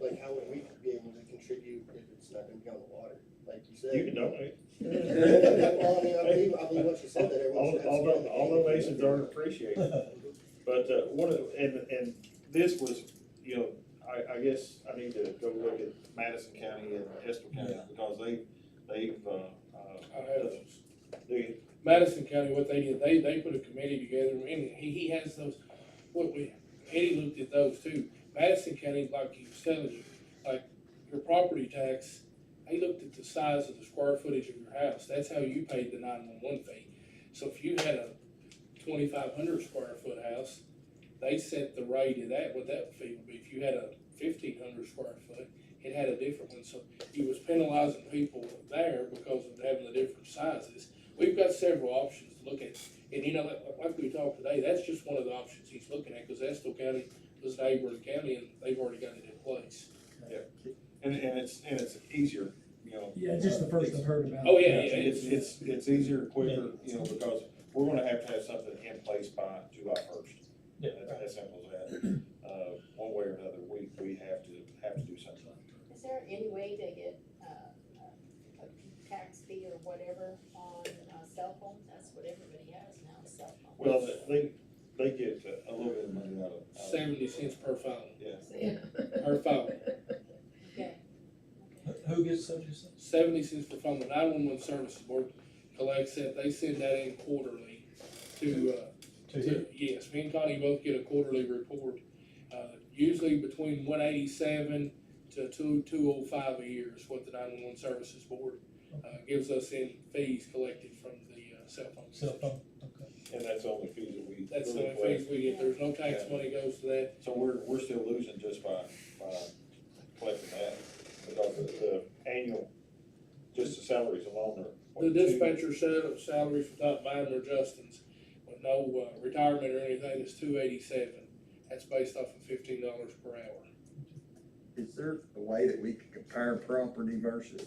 like, how would we be able to contribute if it's not gonna be on the water, like you said? You can donate. Well, I believe what you said, that everyone should have skin in the All game. donations are appreciated. But, and this was, you know, I guess I need to go look at Madison County and Estill County, because they've I have those. they, Madison County, what they did, they put a committee together, and he has those, Eddie looked at those too. Madison County, like he was telling you, like your property tax, they looked at the size of the square footage of your house, that's how you paid the 911 fee. So if you had a 2,500 square foot house, they set the rate of that, what that fee would be. If you had a 1,500 square foot, it had a different one, so he was penalizing people there because of having the different sizes. We've got several options to look at, and you know, like we talked today, that's just one of the options he's looking at, because Estill County was a neighboring county, and they've already got it in place. yeah, and it's easier, you know. Yeah, just the first I've heard about. Oh, yeah, It's easier, quicker, you know, because we're gonna have to have something in place by July 1st. Yeah. That's as simple as that. One way or another, we have to do something. Is there any way to get, a tax fee or whatever on, cell phones? That's what everybody has now, is cell phones. Well, they get a little bit of money out of. 70 cents per phone. Yeah. Per phone. Okay. Who gets 70 cents? 70 cents per phone. The 911 Services Board collects that. They send that in quarterly to yes, me and Connie both get a quarterly report. Usually between 187 to 205 a year is what the 911 Services Board gives us in fees collected from the cell phone. Cell phone, okay. And that's the only fees that we. That's the really only collect. fees we get. There's no tax money goes to that. So we're still losing just by collecting that, because the annual, just the salaries alone are. The dispatcher salaries without mine or Justin's, with no retirement or anything, is $287. That's based off of $15 per hour. Is there a way that we can compare property versus,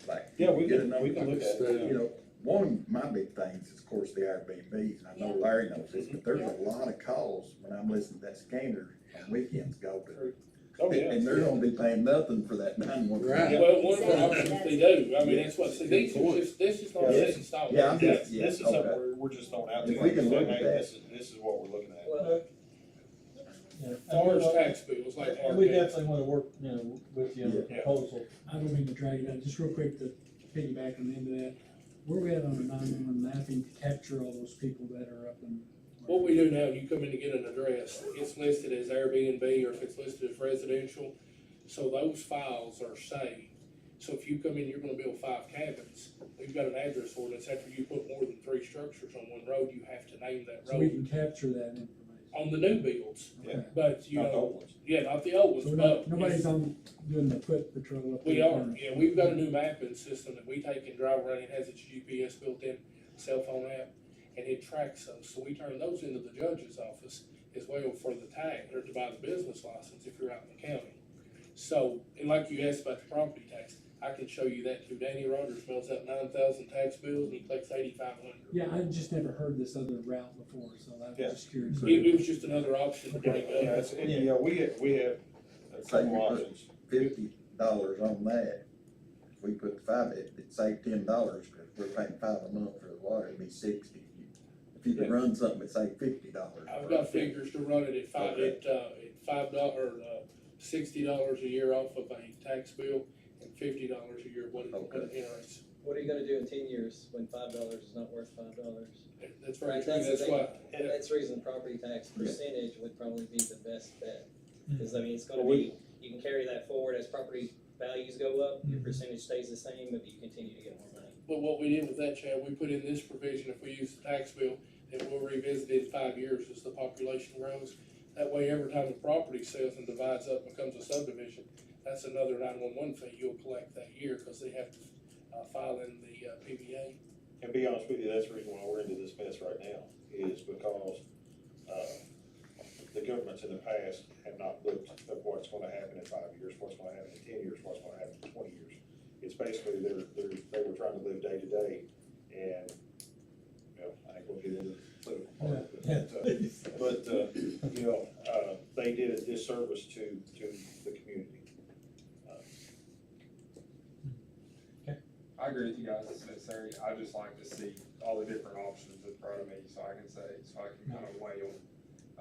like? Yeah, we get a can number? look at it. You know, one of my big things is, of course, the Airbnbs, and I know Larry knows this, but there's a lot of calls when I'm listening to that scanner on weekends go to. Oh, yeah. And they're gonna be paying nothing for that 911. Right. Well, one of the options they do, I mean, that's what, see, this is not set in stone. Yeah, I'm just, This is something we're just throwing out there. If we can look at Hey, that. This is what we're looking at. Well, Yeah. Large tax bills, like And we Mark. definitely wanna work, you know, with you on the Yeah. proposal. I don't mean to drag it out, just real quick to piggyback on the end of that. Where we at on the 911 mapping to capture all those people that are up in? What we do now, you come in to get an address, it's listed as Airbnb, or if it's listed as residential, so those files are saved. So if you come in, you're gonna build 5 cabins, we've got an address ordinance, after you put more than 3 structures on one road, you have to name that So we road can capture that information. on the new builds. Yeah. But, you Not the know, old ones. yeah, not the old So ones, we're but. not, nobody's on doing the foot patrol up there. We are, yeah, we've got a new mapping system that we take and drive around, it has its GPS built in, cell phone app, and it tracks those, so we turn those into the judge's office as well for the tag, or to buy the business license if you're out in the county. So, and like you asked about the property tax, I can show you that too. Danny Rogers mails out 9,000 tax bills and he collects 8,500. Yeah, I just never heard this other route before, so I was Yeah. just curious. It was just another option to bring Yeah, up. we have several options. 50 dollars on that. If we put it'd save $10, cause we're paying $5 a month for the water, it'd be 60. If you could run something, it'd save $50. I've got figures to run it at $5, $60 a year off of a tax bill and $50 a year when it enters. What are you gonna do in 10 years when $5 is not worth $5? That's very Right, true, that's the that's thing. why. And that's the reason property tax percentage would probably be the best bet. Mm-hmm. Cause I mean, it's gonna be, you can carry that forward as property values go up, your percentage stays the same, but you continue to get more money. But what we did with that, Chad, we put in this provision, if we use the tax bill, that we'll revisit it in 5 years as the population grows. That way, every time the property sells and divides up, becomes a subdivision, that's another 911 fee you'll collect that year, cause they have to file in the PBA. And be honest with you, that's the reason why we're into this mess right now, is because, the governments in the past have not looked at what's gonna happen in 5 years, what's gonna happen in 10 years, what's gonna happen in 20 years. It's basically, they were trying to live day to day, and, you know, I ain't gonna get into the political part, but, you know, they did a disservice to the community. I agree with you guys, it's necessary. I just like to see all the different options in front of me, so I can kind of weigh them.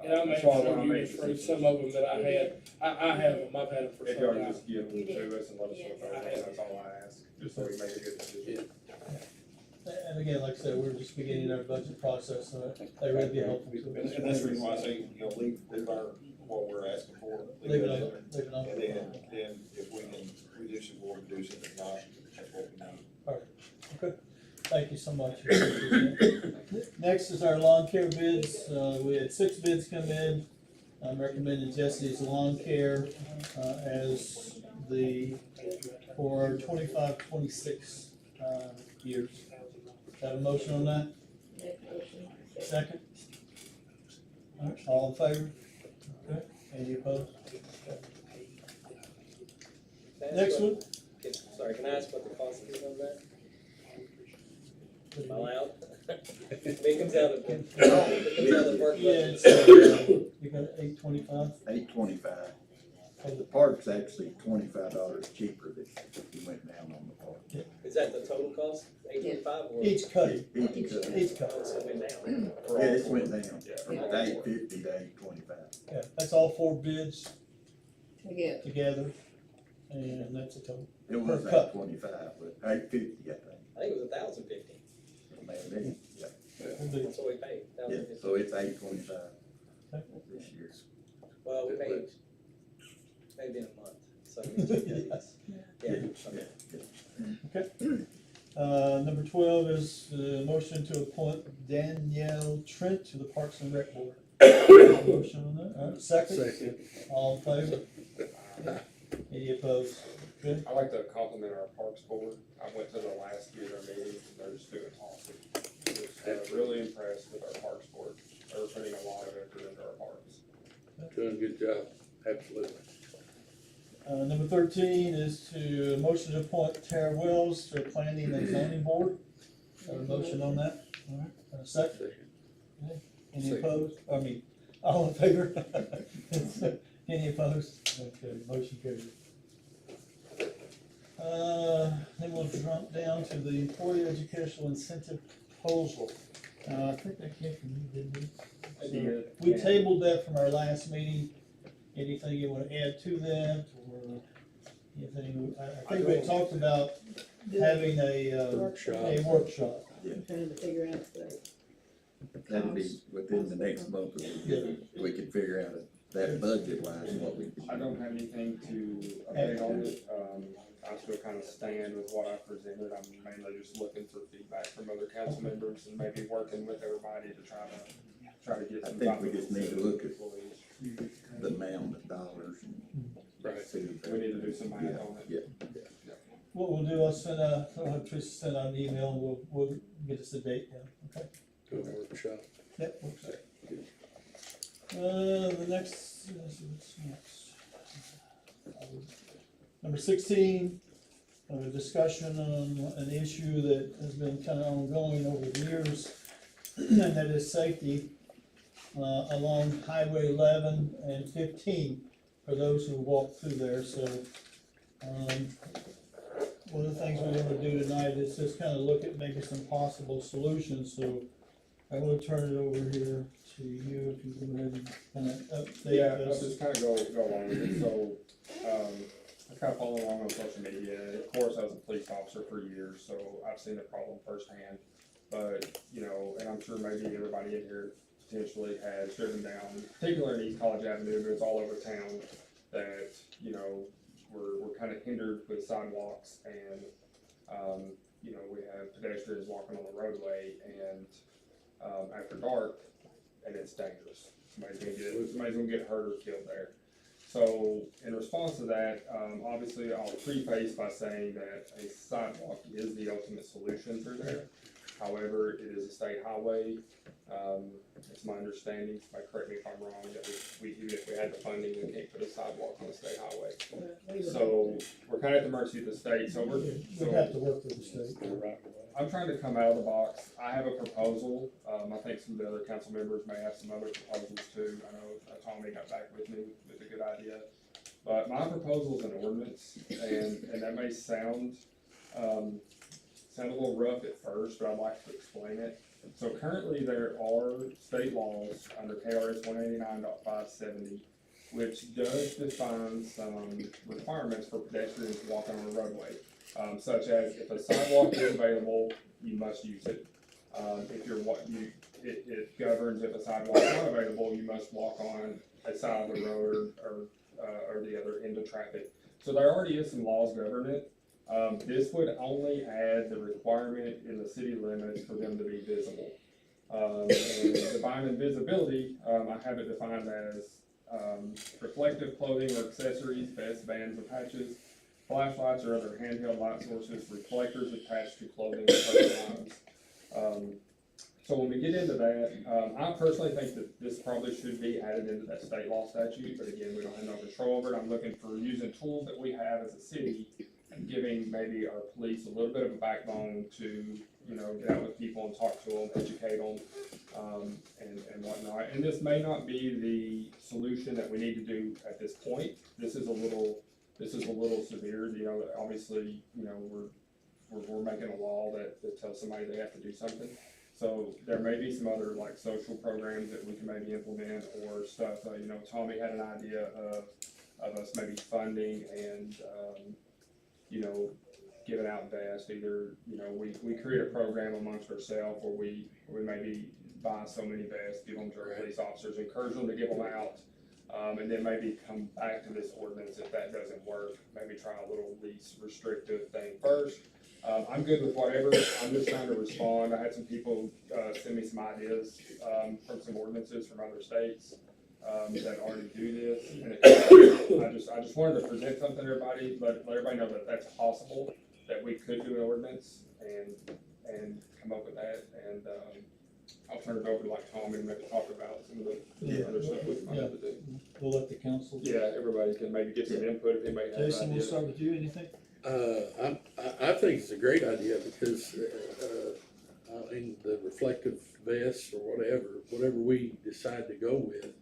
And I made some units for some of them that I had, I have them, I've had them for If some y'all time. just give them to us and let us know, that's all I ask, just so we make a good decision. And again, like I said, we're just beginning our budget process, so they would be helpful to us. And that's the reason why I say, you know, leave our, what we're asking for. Leave it in on, there. leave it on. And then if we can reduce it, we'll reduce it, if not, that's what we need. Okay, thank you so much. Next is our lawn care bids. We had 6 bids come in. I'm recommending Jesse's Lawn Care, as for 25-26 years. Have a motion on that? Second? All in favor? Okay, any opposed? Next one? Sorry, can I ask what the cost is on that? Am I allowed? It comes out of the park Yeah, budget. it's, you got $825? $825. The park's actually $25 cheaper this he went down on the park. Is that the total cost, $825 or? Each cut. Each cut. Each cut. So it went down. Yeah, it went down from $850 to $825. Yeah, that's all 4 bids Together. together, and that's a total. It was Per cut. $825, but $850, I think. I think it was $1,050. Maybe, yeah. That's what we paid. Yeah, $1,050. so it's $825 this year. Well, we paid maybe in a month, so. Yeah. Okay. Number 12 is the motion to appoint Danielle Trent to the Parks and Rec Board. Motion on that, all right, second? All in favor? Any opposed? Good. I like to compliment our Parks Board. I went to the last year of their meeting, and they're just doing awesome. Just really impressed with our Parks Board. They're putting a lot of effort into our parks. Doing a good job, absolutely. Number 13 is to motion to appoint Tara Wells to Planning and Zoning Board. Have a motion on that? All right, and a second? Okay. Any opposed? I mean, all in favor? Any opposed? Okay, motion carries. Then we'll drop down to the Employee Educational Incentive Proposal. I think that came from you, didn't we? I did. We tabled that from our last meeting. Anything you want to add to that, or anything? I think we talked about having a workshop. I'm trying to figure out the. That'd be within the next month, we can figure out that budget wise what we can. I don't have anything to update on it. I still kind of stand with what I presented. I'm mainly just looking for feedback from other council members and maybe working with everybody to try to get I some. think we just need to look at the amount of dollars. We need to do some math on it. Yeah. What we'll do, I'll have Tricia send out an email, and we'll get us a date down, okay? Do a workshop. Yep, workshop. The next, what's next? Number 16, a discussion on an issue that has been kind of ongoing over the years, and that is safety along Highway 11 and 15 for those who walk through there. So let's just kind of look at maybe some possible solutions, so I will turn it over here to you, if you go ahead and kind of update Yeah, I'll this. just kind of go along with it, so, I kind of follow along on social media, of course, I was a police officer for years, so I've seen the problem firsthand. But, you know, and I'm sure maybe everybody in here potentially has driven down, particularly in East College Avenue, but it's all over town, that, you know, we're kind of hindered with sidewalks and, you know, we have pedestrians walking on the roadway and, after dark, and it's dangerous. Somebody's gonna get hurt or killed there. So, in response to that, obviously, I'll preface by saying that a sidewalk is the ultimate solution through there. However, it is a state highway. It's my understanding, somebody correct me if I'm wrong, that even if we had the funding, we can't put a sidewalk on a state highway. So, we're kind of at the mercy of the state, so We'd have to work with the state. I'm trying to come out of the box. I have a proposal. I think some of the other council members may have some other proposals too. I know Tommy got back with me with a good idea. But my proposal is an ordinance, and that may sound a little rough at first, but I'd like to explain it. So currently there are state laws under KRS 189.570, which does define some requirements for pedestrians walking on a roadway. Such as if a sidewalk is available, you must use it. It governs if a sidewalk is not available, you must walk on a side of the road or the other end of traffic. So there already is some laws governing it. This would only add the requirement in the city limits for them to be visible. And defining visibility, I have it defined as reflective clothing or accessories, vests, bands, or patches, flashlights or other handheld light sources, reflectors attached to clothing or personal items. So when we get into that, I personally think that this probably should be added into that state law statute, but again, we don't have no control over it. I'm looking for using tools that we have as a city and giving maybe our police a little bit of a backbone to, you know, get out with people and talk to them, educate them, and whatnot. And this may not be the solution that we need to do at this point. This is a little severe, you know, obviously, you know, we're making a law that tells somebody they have to do something. So there may be some other like social programs that we can maybe implement or stuff, you know, Tommy had an idea of us maybe funding and, you know, giving out vests, either, you know, we create a program amongst ourselves where we maybe buy so many vests, give them to our police officers, encourage them to give them out. And then maybe come back to this ordinance if that doesn't work, maybe try a little least restrictive thing first. I'm good with whatever, I'm just trying to respond. I had some people send me some ideas from some ordinances from other states that already do this. And I just wanted to present something to everybody, let everybody know that that's possible, that we could do an ordinance and come up with that. And I'll turn it over to like Tom and maybe talk about some of the other stuff we might have to do. We'll let the council. Yeah, everybody can maybe get some input if anybody has Jason, we'll ideas. start with you, anything? I think it's a great idea because, in the reflective vests or whatever we decide to go with,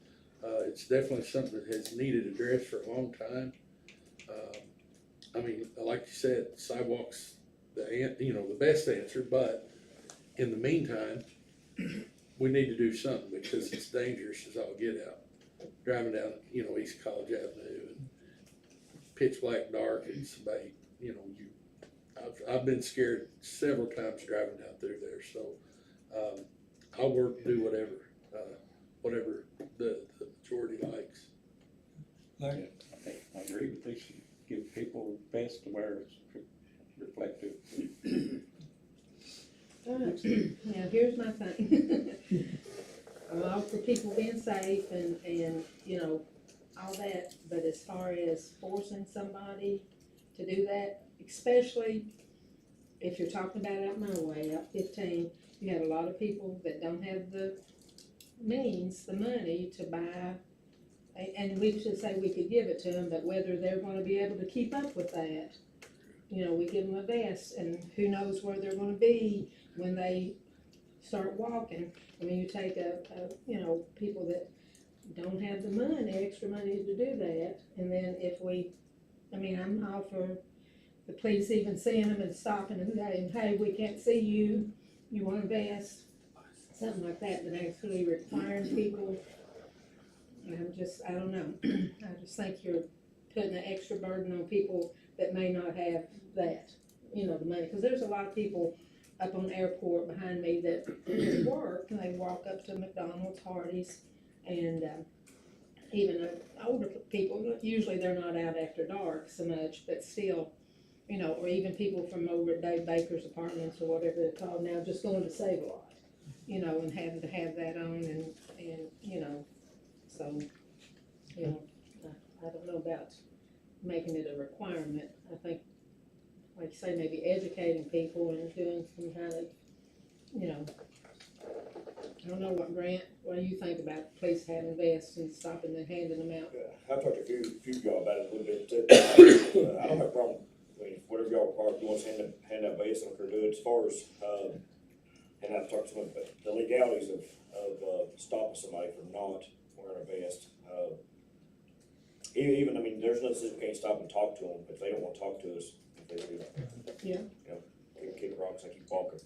it's definitely something that has needed addressed for a long time. I mean, like you said, sidewalks, the best answer, but in the meantime, we need to do something because it's dangerous as all get out. Driving down, East College Avenue and pitch black dark and somebody, I've been scared several times driving down through there. So, I'll do whatever the majority likes. Larry? I agree with this. Give people vests to wear that's reflective. Now, here's my thing. I'm all for people being safe and, all that, but as far as forcing somebody to do that, especially if you're talking about out my way, out 15, you have a lot of people that don't have the means, the money to buy, and we should say we could give it to them, but whether they're gonna be able to keep up with that, we give them a vest, and who knows where they're gonna be when they start walking. I mean, you take people that don't have the money, extra money to do that, and then I'm all for the police even seeing them and stopping and saying, hey, we can't see you, you want a vest, something like that, but actually requiring people, I don't know, I just think you're putting an extra burden on people that may not have that, you know, the money, because there's a lot of people up on the airport behind me that work, and they walk up to McDonald's, Hardee's, and, even older people, usually they're not out after dark so much, but still, you know, or even people from over at Dave Baker's apartments or whatever they're called now, just going to Save-A-Lot, you know, and having to have that on and, you know, so, you know, I don't know about making it a requirement. I think, like you say, maybe educating people and doing some kind of, you know, I don't know what do you think about police having vests and stopping and handing them out? I talked to a few of y'all about it a little bit too. I don't have a problem. I mean, whatever y'all require, if you want to hand out vests, I don't care to do it. As far as, and I've talked to some of the legalities of stopping somebody from not wearing a vest. Even, I mean, there's nothing that says we can't stop and talk to them if they don't want to talk to us. If they do, Yeah. you know, kick rocks and keep walking.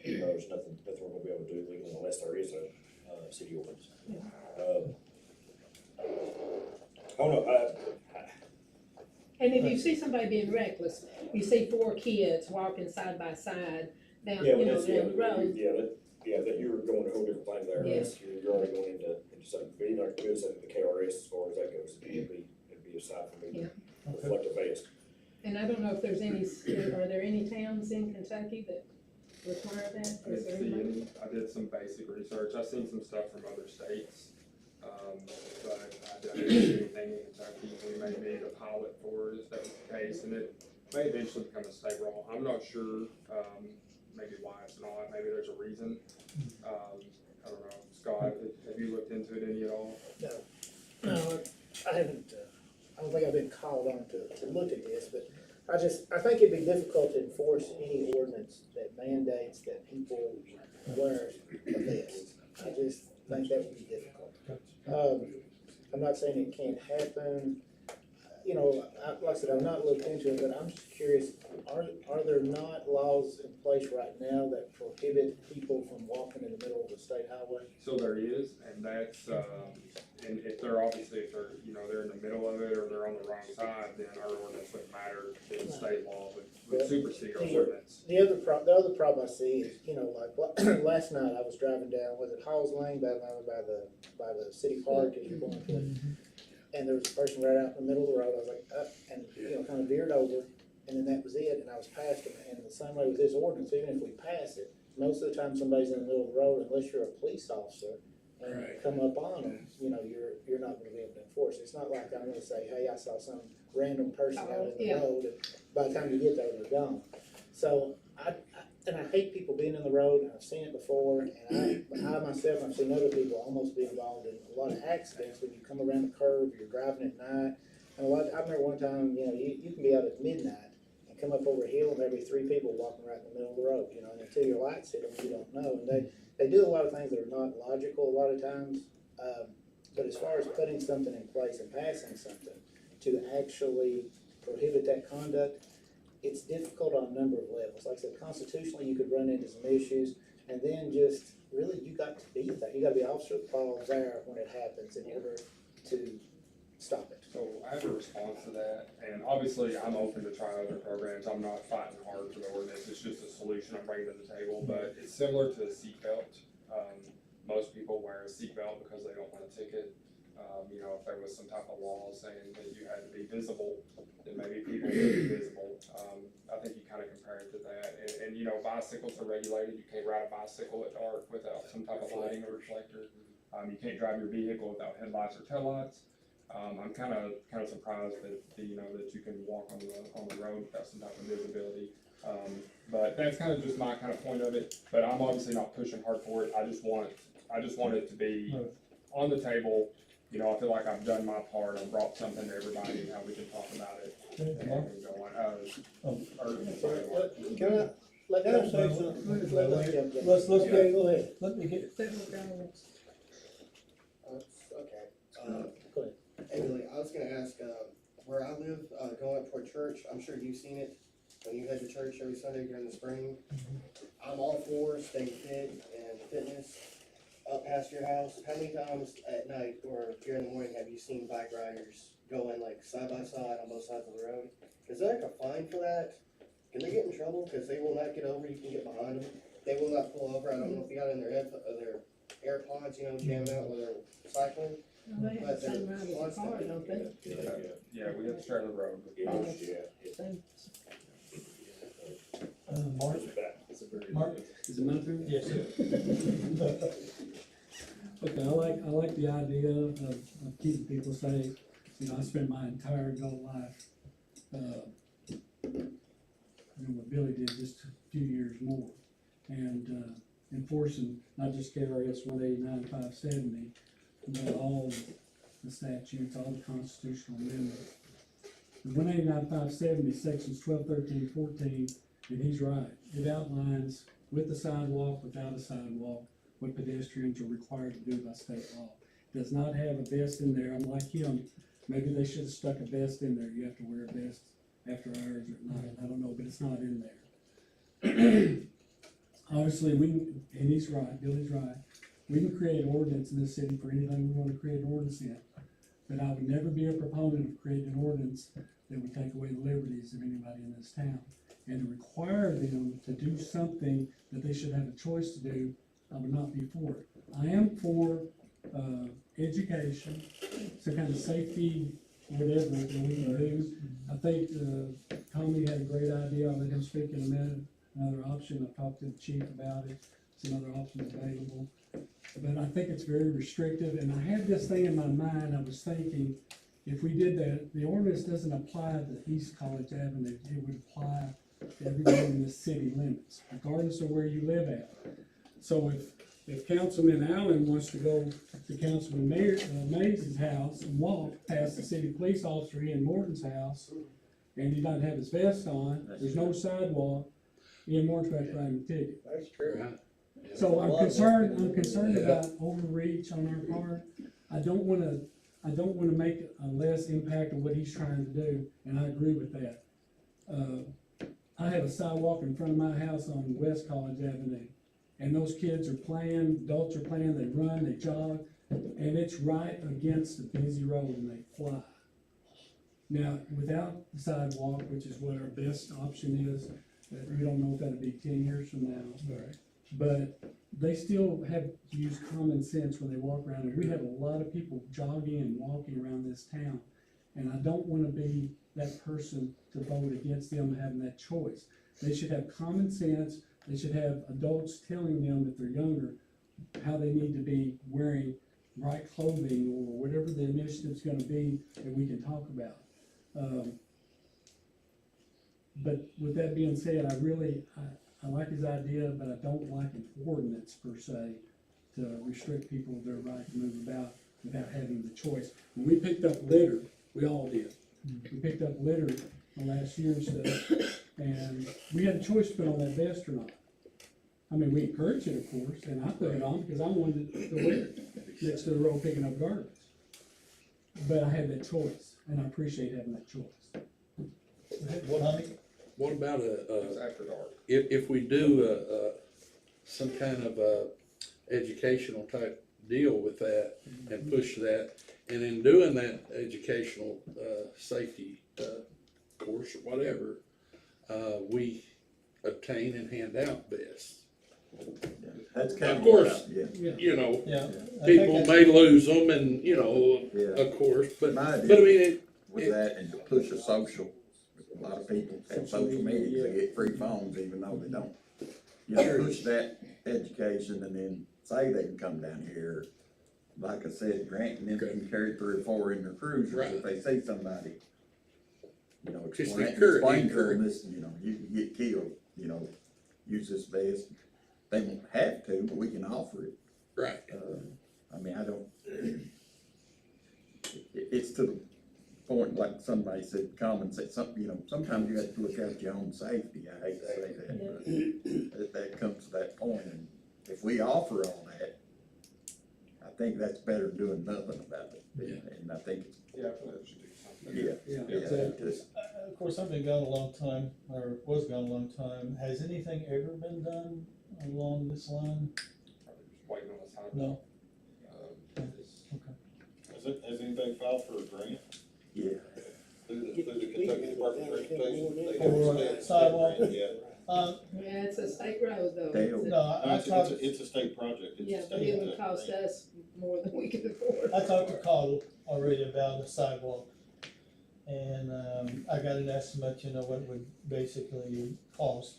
There's nothing we're gonna be able to do legally unless there is a city ordinance. I don't know. And if you see somebody being reckless, you see 4 kids walking side by side down, you know, down the road. That you're going to a whole different thing there. Yes. You're already going into something, but even like this, the KRS, as far as that goes, it'd be aside from me. Yeah. Reflect a vest. And I don't know if there's are there any towns in Kentucky that require that? I didn't see any. I did some basic research. I've seen some stuff from other states. But I didn't see anything in Kentucky. We may need a pilot for it if that was the case, and it may eventually become a state law. I'm not sure, maybe why it's not. Maybe there's a reason. I don't know. Scott, have you looked into it any at all? No, I haven't, I don't think I've been called on to look at this, but I think it'd be difficult to enforce any ordinance that mandates that people wear a vest. I just think that would be difficult. I'm not saying it can't happen. You know, like I said, I've not looked into it, but I'm just curious, are there not laws in place right now that prohibit people from walking in the middle of the state highway? So there is, and that's, and if they're they're in the middle of it or they're on the wrong side, then our ordinance wouldn't matter, then state law would supersede our ordinance. The other problem I see is, you know, like last night I was driving down, was it Halls Lane, by the city park as you're going to it? And there was a person right out in the middle of the road. I was like, up, and, you know, kind of veered over, and then that was it, and I was past them. And the same way with this ordinance, even if we pass it, most of the time somebody's in the middle of the road, unless you're a police officer, and you come up on them, you know, you're not gonna be able to enforce it. It's not like I'm gonna say, hey, I saw some random person out in the road, and by the time you get there, they're gone. So, I hate people being in the road, and I've seen it before, and I myself, I've seen other people almost be involved in a lot of accidents when you come around the curve, you're driving at night. And I remember one time, you know, you can be out at midnight and come up over a hill and there'll be 3 people walking right in the middle of the road, you know, and until your lights hit them, you don't know. And they do a lot of things that are not logical a lot of times. But as far as putting something in place and passing something to actually prohibit that conduct, it's difficult on a number of levels. Like I said, constitutionally, you could run into some issues, and then just really, you got to be there. You got to be officer of the ball there when it happens in order to stop it. So I have a response to that, and obviously I'm open to try other programs. I'm not fighting hard for the ordinance. It's just a solution I'm bringing to the table, but it's similar to a seatbelt. Most people wear a seatbelt because they don't want a ticket. You know, if there was some type of law saying that you had to be visible, then maybe people would be visible. I think you kind of compare it to that. And you know, bicycles are regulated. You can't ride a bicycle at dark without some type of lighting or reflector. You can't drive your vehicle without headlights or taillights. I'm kind of surprised that you know that you can walk on the road without some type of visibility. But that's kind of just my kind of point of it. But I'm obviously not pushing hard for it. I just want it to be on the table. You know, I feel like I've done my part. I've brought something to everybody, and how we can talk about it. And go on. Can I, let them say something? Let's go ahead. Let me get. Okay. Go ahead. Anyway, I was gonna ask, where I live, going up toward church, I'm sure you've seen it. when you head to church every Sunday during the spring. I'm all for staying fit and fitness up past your house. How many times at night or during the morning have you seen bike riders going like side by side on both sides of the road? Is there like a fine for that? Can they get in trouble because they will not get over? You can get behind them. They will not pull over. I don't know if you got in their AirPods, you know, jamming out while they're cycling. Well, they have the same right as a car, don't they? Yeah, we have to share the road. Mark? Mark? Is it my turn? Yes, sir. Okay, I like the idea of keeping people safe. You know, I spent my entire adult life, what Billy did, just a few years more. And enforcing not just KRS 189-570, but all the statutes, all the constitutional amendments. The 189-570, sections 12, 13, 14, and he's right. It outlines with the sidewalk, without a sidewalk, what pedestrians are required to do by state law. Does not have a vest in there. I'm like him. Maybe they should have stuck a vest in there. You have to wear a vest after hours or at night. I don't know, but it's not in there. Obviously, and he's right, Billy's right. We can create an ordinance in this city for anything we want to create an ordinance in. But I would never be a proponent of creating an ordinance that would take away the liberties of anybody in this town. And to require them to do something that they should have a choice to do, I would not be for it. I am for education, some kind of safety, whatever that we can do. I think Tommy had a great idea. I'll let him speak in a minute. Another option, I've talked to the chief about it. Some other options available. But I think it's very restrictive. And I had this thing in my mind. I was thinking, if we did that, the ordinance doesn't apply to East College Avenue. It would apply to everyone in the city limits, regardless of where you live at. So if Councilman Allen wants to go to Councilman Mays' house and walk past the city police officer Ian Morton's house, and he doesn't have his vest on, there's no sidewalk, Ian Morton's going to write him a ticket. That's true. Right. So I'm concerned about overreach on our part. I don't wanna make a less impact of what he's trying to do, and I agree with that. I have a sidewalk in front of my house on West College Avenue, and those kids are playing, adults are playing, they run, they jog, and it's right against the busy road and they fly. Now, without the sidewalk, which is what our best option is, we don't know if that'll be 10 years from now. Right. But they still have to use common sense when they walk around. And we have a lot of people jogging and walking around this town. And I don't want to be that person to vote against them having that choice. They should have common sense. They should have adults telling them if they're younger how they need to be wearing right clothing or whatever the initiative's going to be that we can talk about. But with that being said, I like his idea, but I don't like an ordinance per se to restrict people their right to move about without having the choice. When we picked up litter, we all did. We picked up litter the last year or so, and we had a choice to put on that vest or not. I mean, we encouraged it, of course, and I put it on because I wanted to wear it next to the road picking up garbage. But I had that choice, and I appreciate having that choice. What about It's after dark. if we do some kind of educational type deal with that and push that, and in doing that educational safety course or whatever, we obtain and hand out vests. That's kind of course, you know, people may lose them, and you know, of course, but I mean, with that, and to push a social. A lot of people have social media, they get free phones even though they don't. You know, push that education and then say they can come down here. Like I said, Grant and them can carry 3 or 4 in their cruisers if they see somebody. You know, explain to them this, you know, you can get killed, you know, use this vest. They won't have to, but we can offer it. Right. I mean, it's to the point, like somebody said, common sense, you know, sometimes you have to look out your own safety. I hate to say that, but that comes to that point, and if we offer all that, I think that's better than doing nothing about it. And I think it's, Yeah, I feel like we should do Yeah, Yeah, yeah, exactly. just, Of course, I've been gone a long time, or was gone a long time. Has anything ever been done along this line? Probably just waiting on the sidewalk. No. Has anything filed for a grant yeah. through the Kentucky Department of Transportation? They For have a sidewalk? grant, yeah. Yeah, it's a state road though. Dale. It's a- No, No, I it's talked, a state project, Yeah, it's a but state. it would cost grant. us more than we could afford. I talked to Cottle already about a sidewalk. And, I got an estimate, you know, what it would basically cost.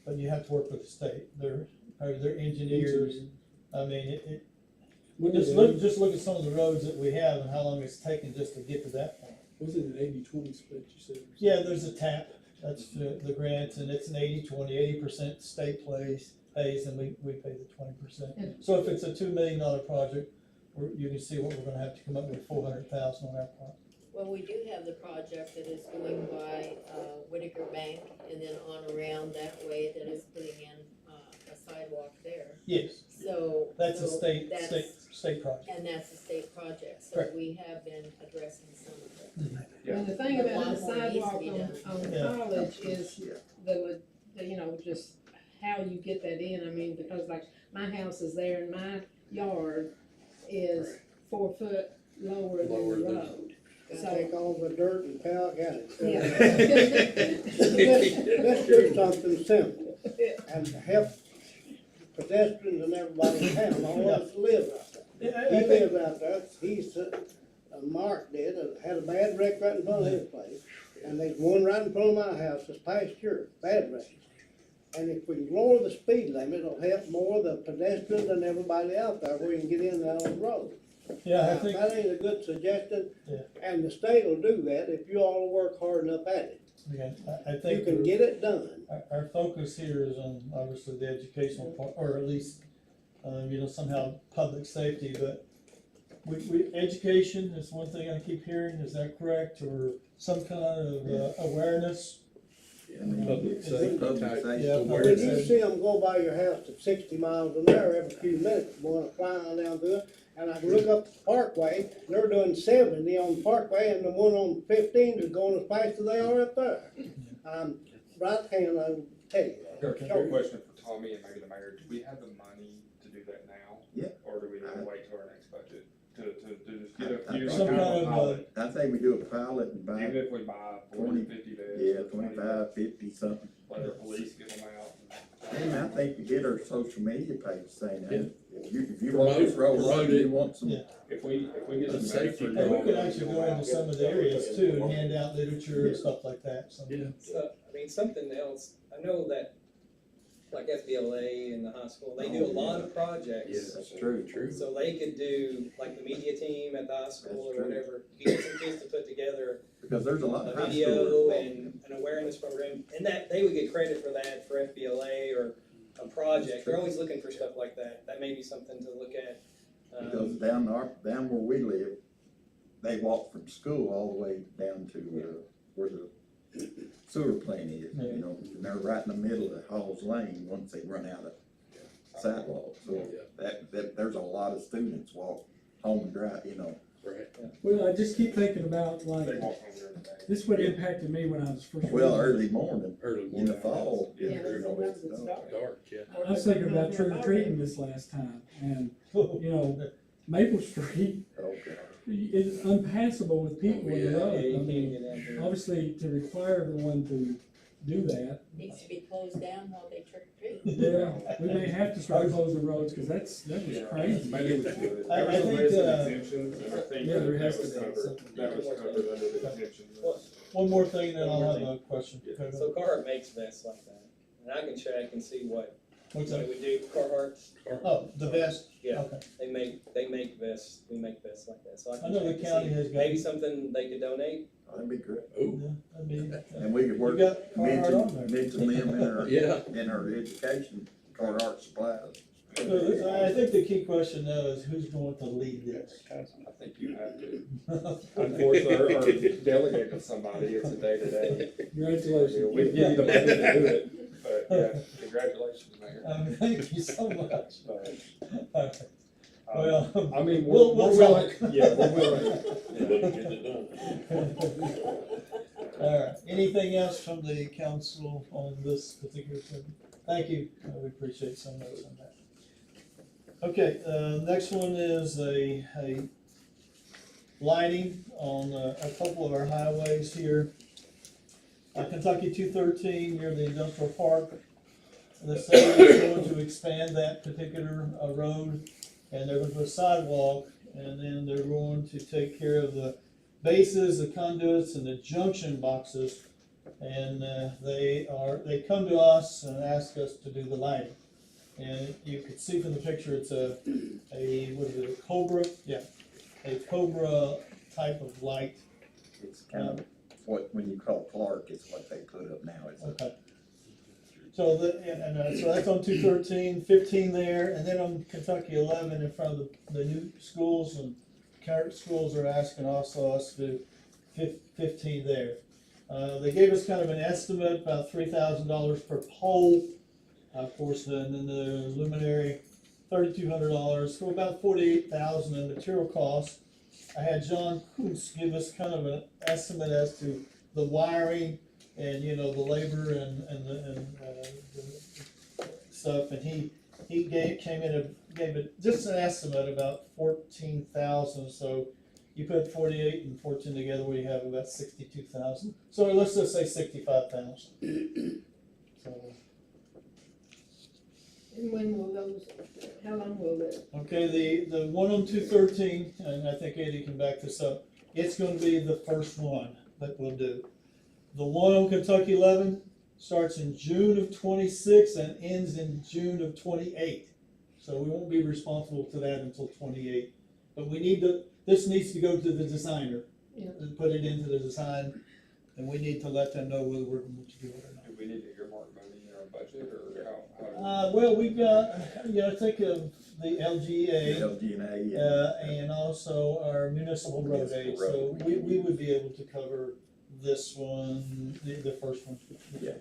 But you have to work with the state, they're engineers. I mean, just look at some of the roads that we have and how long it's taken just to get to that point. Was it an 80-20 split you said? Yeah, there's a TAP, that's the grants, and it's an 80% state pays, and we pay the 20%. So if it's a $2 million project, you can see what we're gonna have to come up with $400,000 on our part. Well, we do have the project that is going by, Whitaker Bank and then on around that way that is putting in, a sidewalk there. Yes, So. that's a so state that's- project. And that's a state project, so Correct. we have been addressing some of it. And the thing A about lot the more needs to sidewalk be on Yeah. College is the, you know, just how you get that in. I mean, because like my house is there and my yard is 4 foot lower than the road. And take all the dirt and Powell County. Yeah. Let's do something simple and help pedestrians and everybody in town, all of us live out there. He lives out there, Mark did, had a bad wreck right in front of his place. And there's one right in front of my house this past year, bad wreck. And if we can lower the speed limit, it'll help more the pedestrians and everybody out there where you can get in and out of the road. Yeah, I Now, think, that ain't a good suggestion, Yeah. and the state will do that if you all work hard enough at it. yeah, I You think can get it done. our focus here is on obviously the educational part, or at least, you know, somehow public safety, but education is one thing I keep hearing, is that correct, or some kind of awareness? Public safety type Yeah, When you see them go by your house at 60 miles an hour every few minutes, going flying down through it, and I can look up the parkway, and they're doing 70 on the parkway, and the one on 15 is going as fast as they are up there. Right hand, I will tell you that. Got a question for Tommy and maybe the mayor, do we have the money to do that now? Yeah. Or do we need to wait till our next budget to just get I a, do Some kind kind of of, pilot? I think we do a pilot and buy, Even if we buy 40, 50 beds. yeah, or 20 25, 50, something. Let our police get them out. And I think we get our social media page saying Yeah. that, if you want this road, Promote you it. want some. Yeah. If we get The some safety Medford And we going, could actually go into some of the areas too, and hand out literature and Yeah. stuff like that, so. Yeah. So, I mean, something else, I know that, like FBLA and the high school, they do a lot of projects. Yeah, that's true. So they could do, like the media team at the high school or That's true. whatever, get some kids to put together Because there's a lot a of high video schoolers. and an awareness program, and that, they would get credit for that, for FBLA or a project. They're always looking for stuff like that. That may be something to look at. Because down where we live, they walk from school all the way down to, where the sewer plant is, you know, and they're right in the middle of Hall's Lane once they run out of sidewalk. So that, there's a lot of students walk home and drive, you know. Right. Well, I just keep thinking about they like, walk home during the day. this would impacted me when I was first. Well, reading. early morning, in the fall. Yeah, sometimes it's dark. Dark, yeah. I was thinking about trick or treating this last time, and, you know, Maple Street Okay. is unpassable with people in the road. Yeah, you I can't mean, get out there. obviously, to require everyone to do that, Needs to be closed down while they trick or treat. yeah, we may have to start closing roads, cause that was Yeah, crazy. maybe we should. I There was a think, list of exemptions, and I think Yeah, there that has was to be covered, something. that was covered under the exemptions. One more thing, then I'll have a question. So Carhartt makes vests like that, and I can check and see what What's they that? would do. Carhartt's, Oh, the vest? yeah, Okay. they make vests, we make vests like that, so I I can know check the and county see. has got. Maybe something they could donate. That'd be great. Ooh, Yeah, that'd be- And we could work, You got Carhartt on there. mention them yeah. in our education, Carhartt supplies. So I think the key question now is who's going to lead this? I think you have to, unfortunately, or delegate to somebody, it's a day-to-day. Congratulations. We give you the money to do it, but yeah, congratulations, Mayor. Thank you so much. All right. Well, I mean, we'll we're willing, talk. yeah, we're willing. Getting it done. All right, anything else from the council on this particular subject? Thank you, we appreciate so much on that. Okay, next one is a lighting on a couple of our highways here. Kentucky 213 near the industrial park. The city is going to expand that particular road, and they're going to put a sidewalk, and then they're going to take care of the bases, the conduits, and the junction boxes. And they come to us and ask us to do the lighting. And you can see from the picture, it's a what is it, a Cobra? Yeah, a Cobra type of light. It's kind of what, when you call Clark, it's what they put up now. It's okay. So so that's on 213, 15 there, and then on Kentucky 11 in front of the new schools, and current schools are asking also us to do 15 there. They gave us kind of an estimate, about $3,000 per pole. Of course, and then the luminary, $3,200, so about $48,000 in material costs. I had John Kuntz give us kind of an estimate as to the wiring and, you know, the labor and the stuff, and he came in and gave it just an estimate about $14,000. So you put 48 and 14 together, we have about $62,000. So let's just say $65,000. So. And when will those, how long will that? Okay, the one on 213, and I think Eddie can back this up, it's gonna be the first one that we'll do. The one on Kentucky 11 starts in June of 26 and ends in June of 28. So we won't be responsible to that until 28. But we need this needs to go to the designer, and put it into the design, and we need to let them know whether we're going to do it or not. Do we need to earmark money in our budget, or how? Well, we've got, think of the LGA. LGA, and also our municipal road aid, so we would be able to cover this one, the first one. Yeah.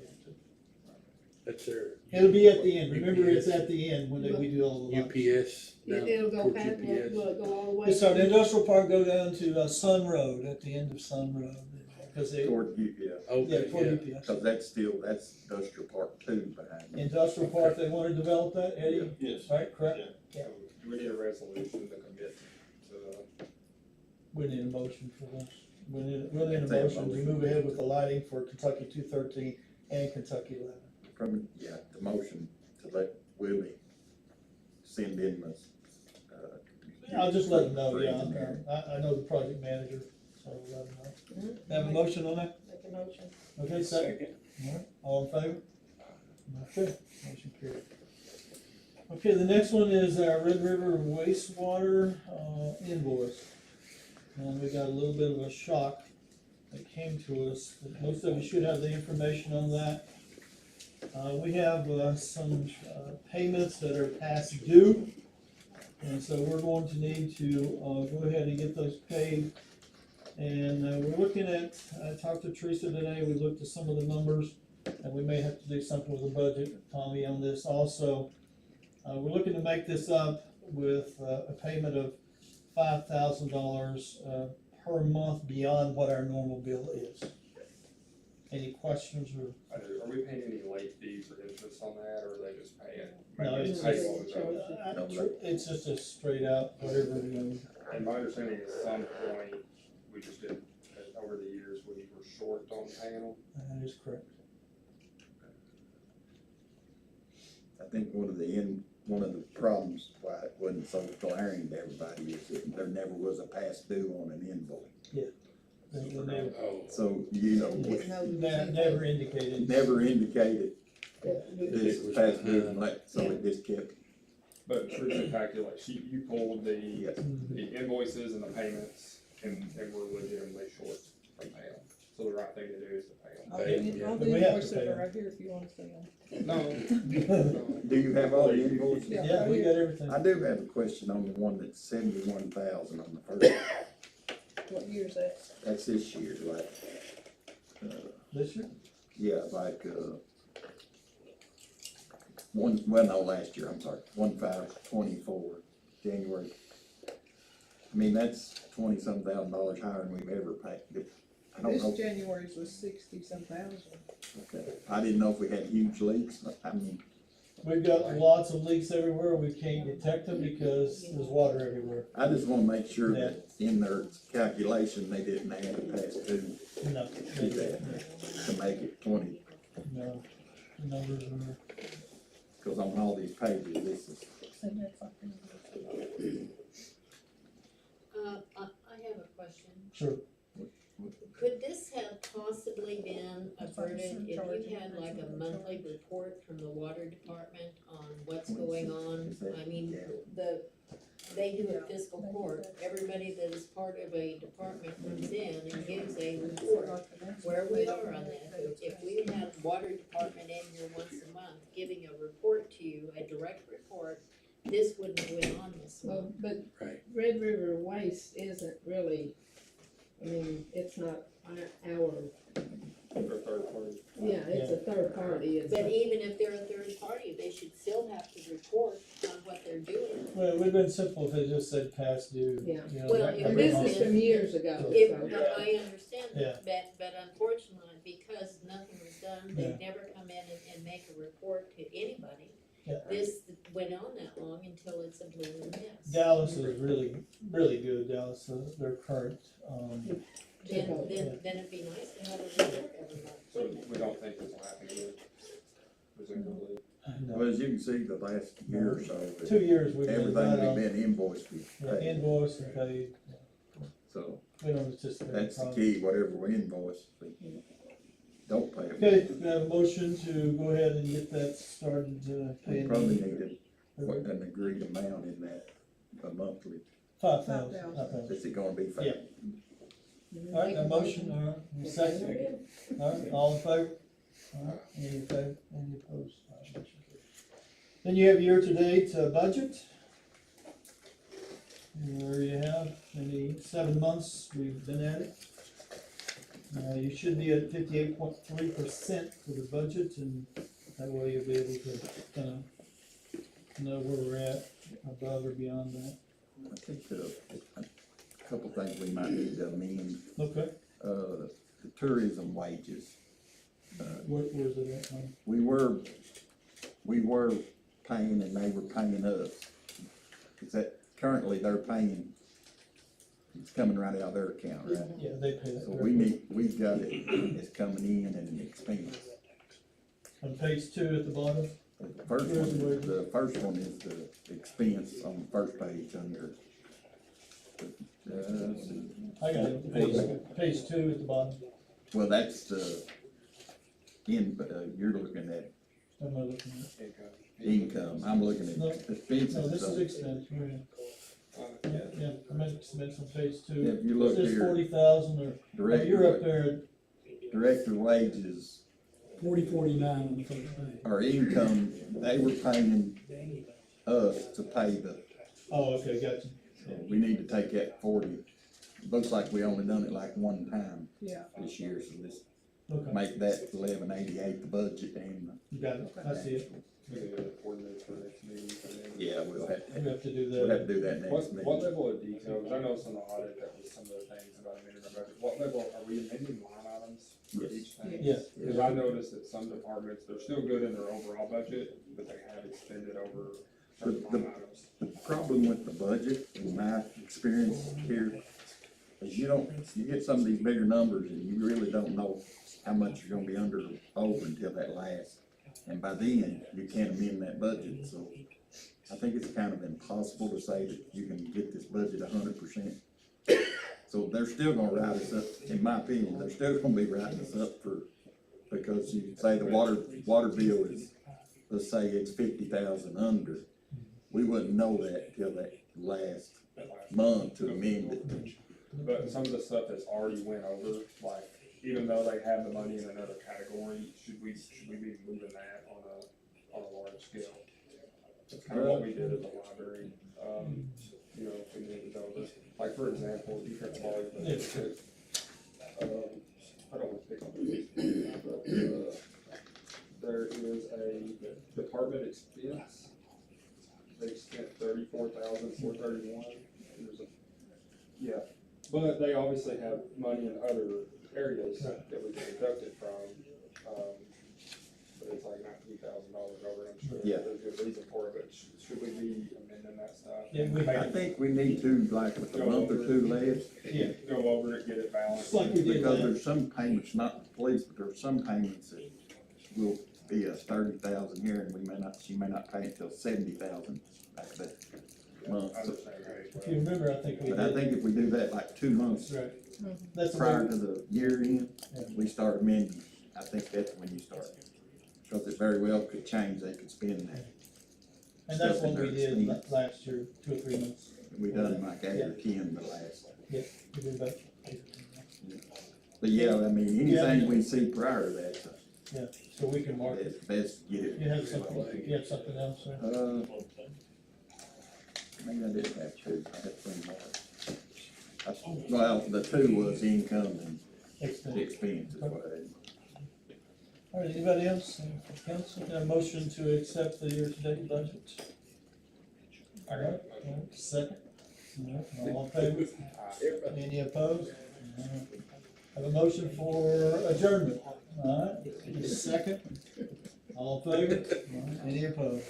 That's their. It'll be at the end, remember it's at the end when we do all the lights. UPS. It'll go past, will it go all the way? So the industrial park go down to Sun Road, at the end of Sun Road, because they. Toward UPS. Yeah, toward UPS. Cause that's industrial park 2 behind it. Industrial park, they wanna develop that, Eddie? Yes. Right, correct? Do we need a resolution to commit to We need a motion for this. We need a motion to move ahead with the lighting for Kentucky 213 and Kentucky 11. The motion to let Willie send in the. I'll just let them know, I know the project manager, so let them know. Have a motion on that? Make a motion. Okay, second. All right, all in favor? Okay, motion carried. Okay, the next one is our Red River wastewater invoice. And we got a little bit of a shock that came to us, but most of you should have the information on that. We have some payments that are past due, and so we're going to need to go ahead and get those paid. And we're looking at, I talked to Teresa today, we looked at some of the numbers, and we may have to do something with the budget, Tommy, on this also. We're looking to make this up with a payment of $5,000 per month beyond what our normal bill is. Any questions or? are we paying any late fees or interest on that, or are they just paying? No, it's just a straight out whatever, And my understanding is at some point, we just did, over the years, we were short on paying them. That is correct. I think one of the problems why it wasn't so glaring to everybody is that there never was a past due on an invoice. Yeah. So, Never indicated. Never indicated this was past due, so it just kept. But Teresa calculates, you pulled the invoices and the payments, and we're legitimately short from paying them. So the right thing to do is to pay them. All the invoices are right here if you want to see them. No. Do you have all the invoices? Yeah, we got everything. I do have a question on the one that's 71,000 on the first. What year is that? That's this year, like. This year? Yeah, like, last year, I'm sorry, 1/5/24. January. I mean, that's $20-some thousand higher than we've ever paid. I don't know. This January's was 60-some thousand. I didn't know if we had huge leaks. I mean, We've got lots of leaks everywhere, we can't detect them because there's water everywhere. I just wanna make sure that in their calculation, they didn't add a past due No, to that, to make it 20. no, the numbers are. Cause on all these pages, this is, I have a question. Sure. Could this have possibly been averted if you had like a monthly report from the water department on what's going on? I mean, they do a fiscal court, everybody that is part of a department comes in and gives a report where we are on that. If we had water department in here once a month giving a report to you, a direct report, this wouldn't have went on this month. Well, but Right. Red River Waste isn't really, I mean, it's not our, Or third party. yeah, it's a third party. It's But a- even if they're a third party, they should still have to report on what they're doing. Well, it would've been simple if it just said past due. Yeah. You know, Well, that- if And every this month. is from years ago, If, so. I understand Yeah. that, but unfortunately, because nothing was done, they Yeah. never come in and make a report to anybody. Yeah. This went on that long until it's a blooming mess. Dallas is really, really good, Dallas, they're current, Then it'd be nice to have a report every month, So wouldn't it? we don't think this will happen again, presumably. well, as you can see, the last year or so, 2 years we've been right everything on, we've been invoiced, we've paid. invoice and paid, So we don't anticipate. that's the problem. key, whatever we invoice, we don't pay it. Okay, we have a motion to go ahead and get that started, We paying. probably need an agreed amount in that, a monthly. 5,000. Is it gonna be five? Yeah. All right, a motion, all right, second, all right, all in favor? All right, any in favor, any opposed? All right, motion carries. Then you have year-to-date budget. There you have, any 7 months we've been at it. You should be at 58.3% for the budget, and that way you'll be able to kind of know where we're at, above or beyond that. I think, a couple things we might need to amend, Okay, the tourism wages. where's it at, huh? We were paying and they were paying us. Is that, currently they're paying, it's coming right out of their account, right? Yeah, they pay that. So we've got it, it's coming in and an expense. On page 2 at the bottom, The first one is the expense on the first page under. Let's see. I got it, page 2 at the bottom, Well, that's the, you're looking at I'm not looking at. income, I'm looking No, at expenses. No, this is so- expense, right? Yeah, I meant expense on page 2. Yeah, if you look It says here, 40,000 or, oh, you're up there, Director wages 4049 on the first page. or income, they were paying us to pay the, oh, okay, gotcha. so we need to take that 40. Looks like we only done it like one time Yeah. this year, so this, Okay, make that 1188 the budget and. you got it, I see it, We can do an ordinance for next meeting. Yeah, we'll have we to, have to do we'll have that. to do that next What meeting. level of detail, because I noticed on the audit that was some of the things about amending the budget, what level, are we amending line items for Yes. each thing? Yes. Because I noticed that some departments, they're still good in their overall budget, but they have expended over certain line items. The problem with the budget, in my experience here, is you get some of these bigger numbers and you really don't know how much you're gonna be under or over until that last. And by then, you can't amend that budget, so I think it's kind of impossible to say that you can get this budget 100%. So they're still gonna write us up, in my opinion, they're still gonna be writing us up because you say the water bill is, let's say it's 50,000 under. We wouldn't know that till that last month to amend it. But some of the stuff that's already went over, like, even though they have the money in another category, should we be moving that on a large scale? That's kind of what we did at the library, you know, if we moved it over. Like, for example, defense volleyball. I don't want to pick on this, but, there is a department expense they spent 34,431. Yeah, but they obviously have money in other areas Right. that we can deduct it from. But it's like $19,000 over, I'm sure Yeah. there's a good reason for it, but should we be amending that stuff? Yeah, we- I think we need to, like, with a month or two left. Yeah. Go over it, get it balanced. Just like we did Because last. there's some payments, not the police, but there's some payments that will be a 30,000 here, and she may not pay until 70,000 back that month. I So- understand, right? If you remember, I think we But I did. think if we do that like 2 months Right. That's the prior way- to the year end, Yeah. we start amending, I think that's when you start. Because it very well could change, they could spend that. And that's stuff in what we their did expense. last year, 2 or 3 months. We done like 8 or 10 the last. Yeah, we did about. But yeah, I mean, Yeah. anything we see prior to that, Yeah, so we can mark it. it's best to get it. You have something else, right? Maybe I did have 2, I had 3 more. Well, the 2 was income and expense is what I had. All right, anybody else, council, got a motion to accept the year-to-date budget? All right, second. All in favor? Any opposed? Have a motion for adjournment, all right, second. All in favor? Any opposed?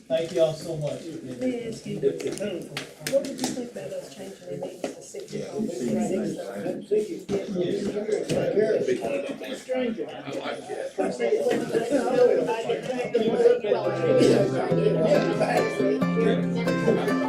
Thank you all so much. Let me ask you, what did you think about us changing the meetings to 6 Yeah, o'clock? we see things like Stranger. I like that. I say it's like-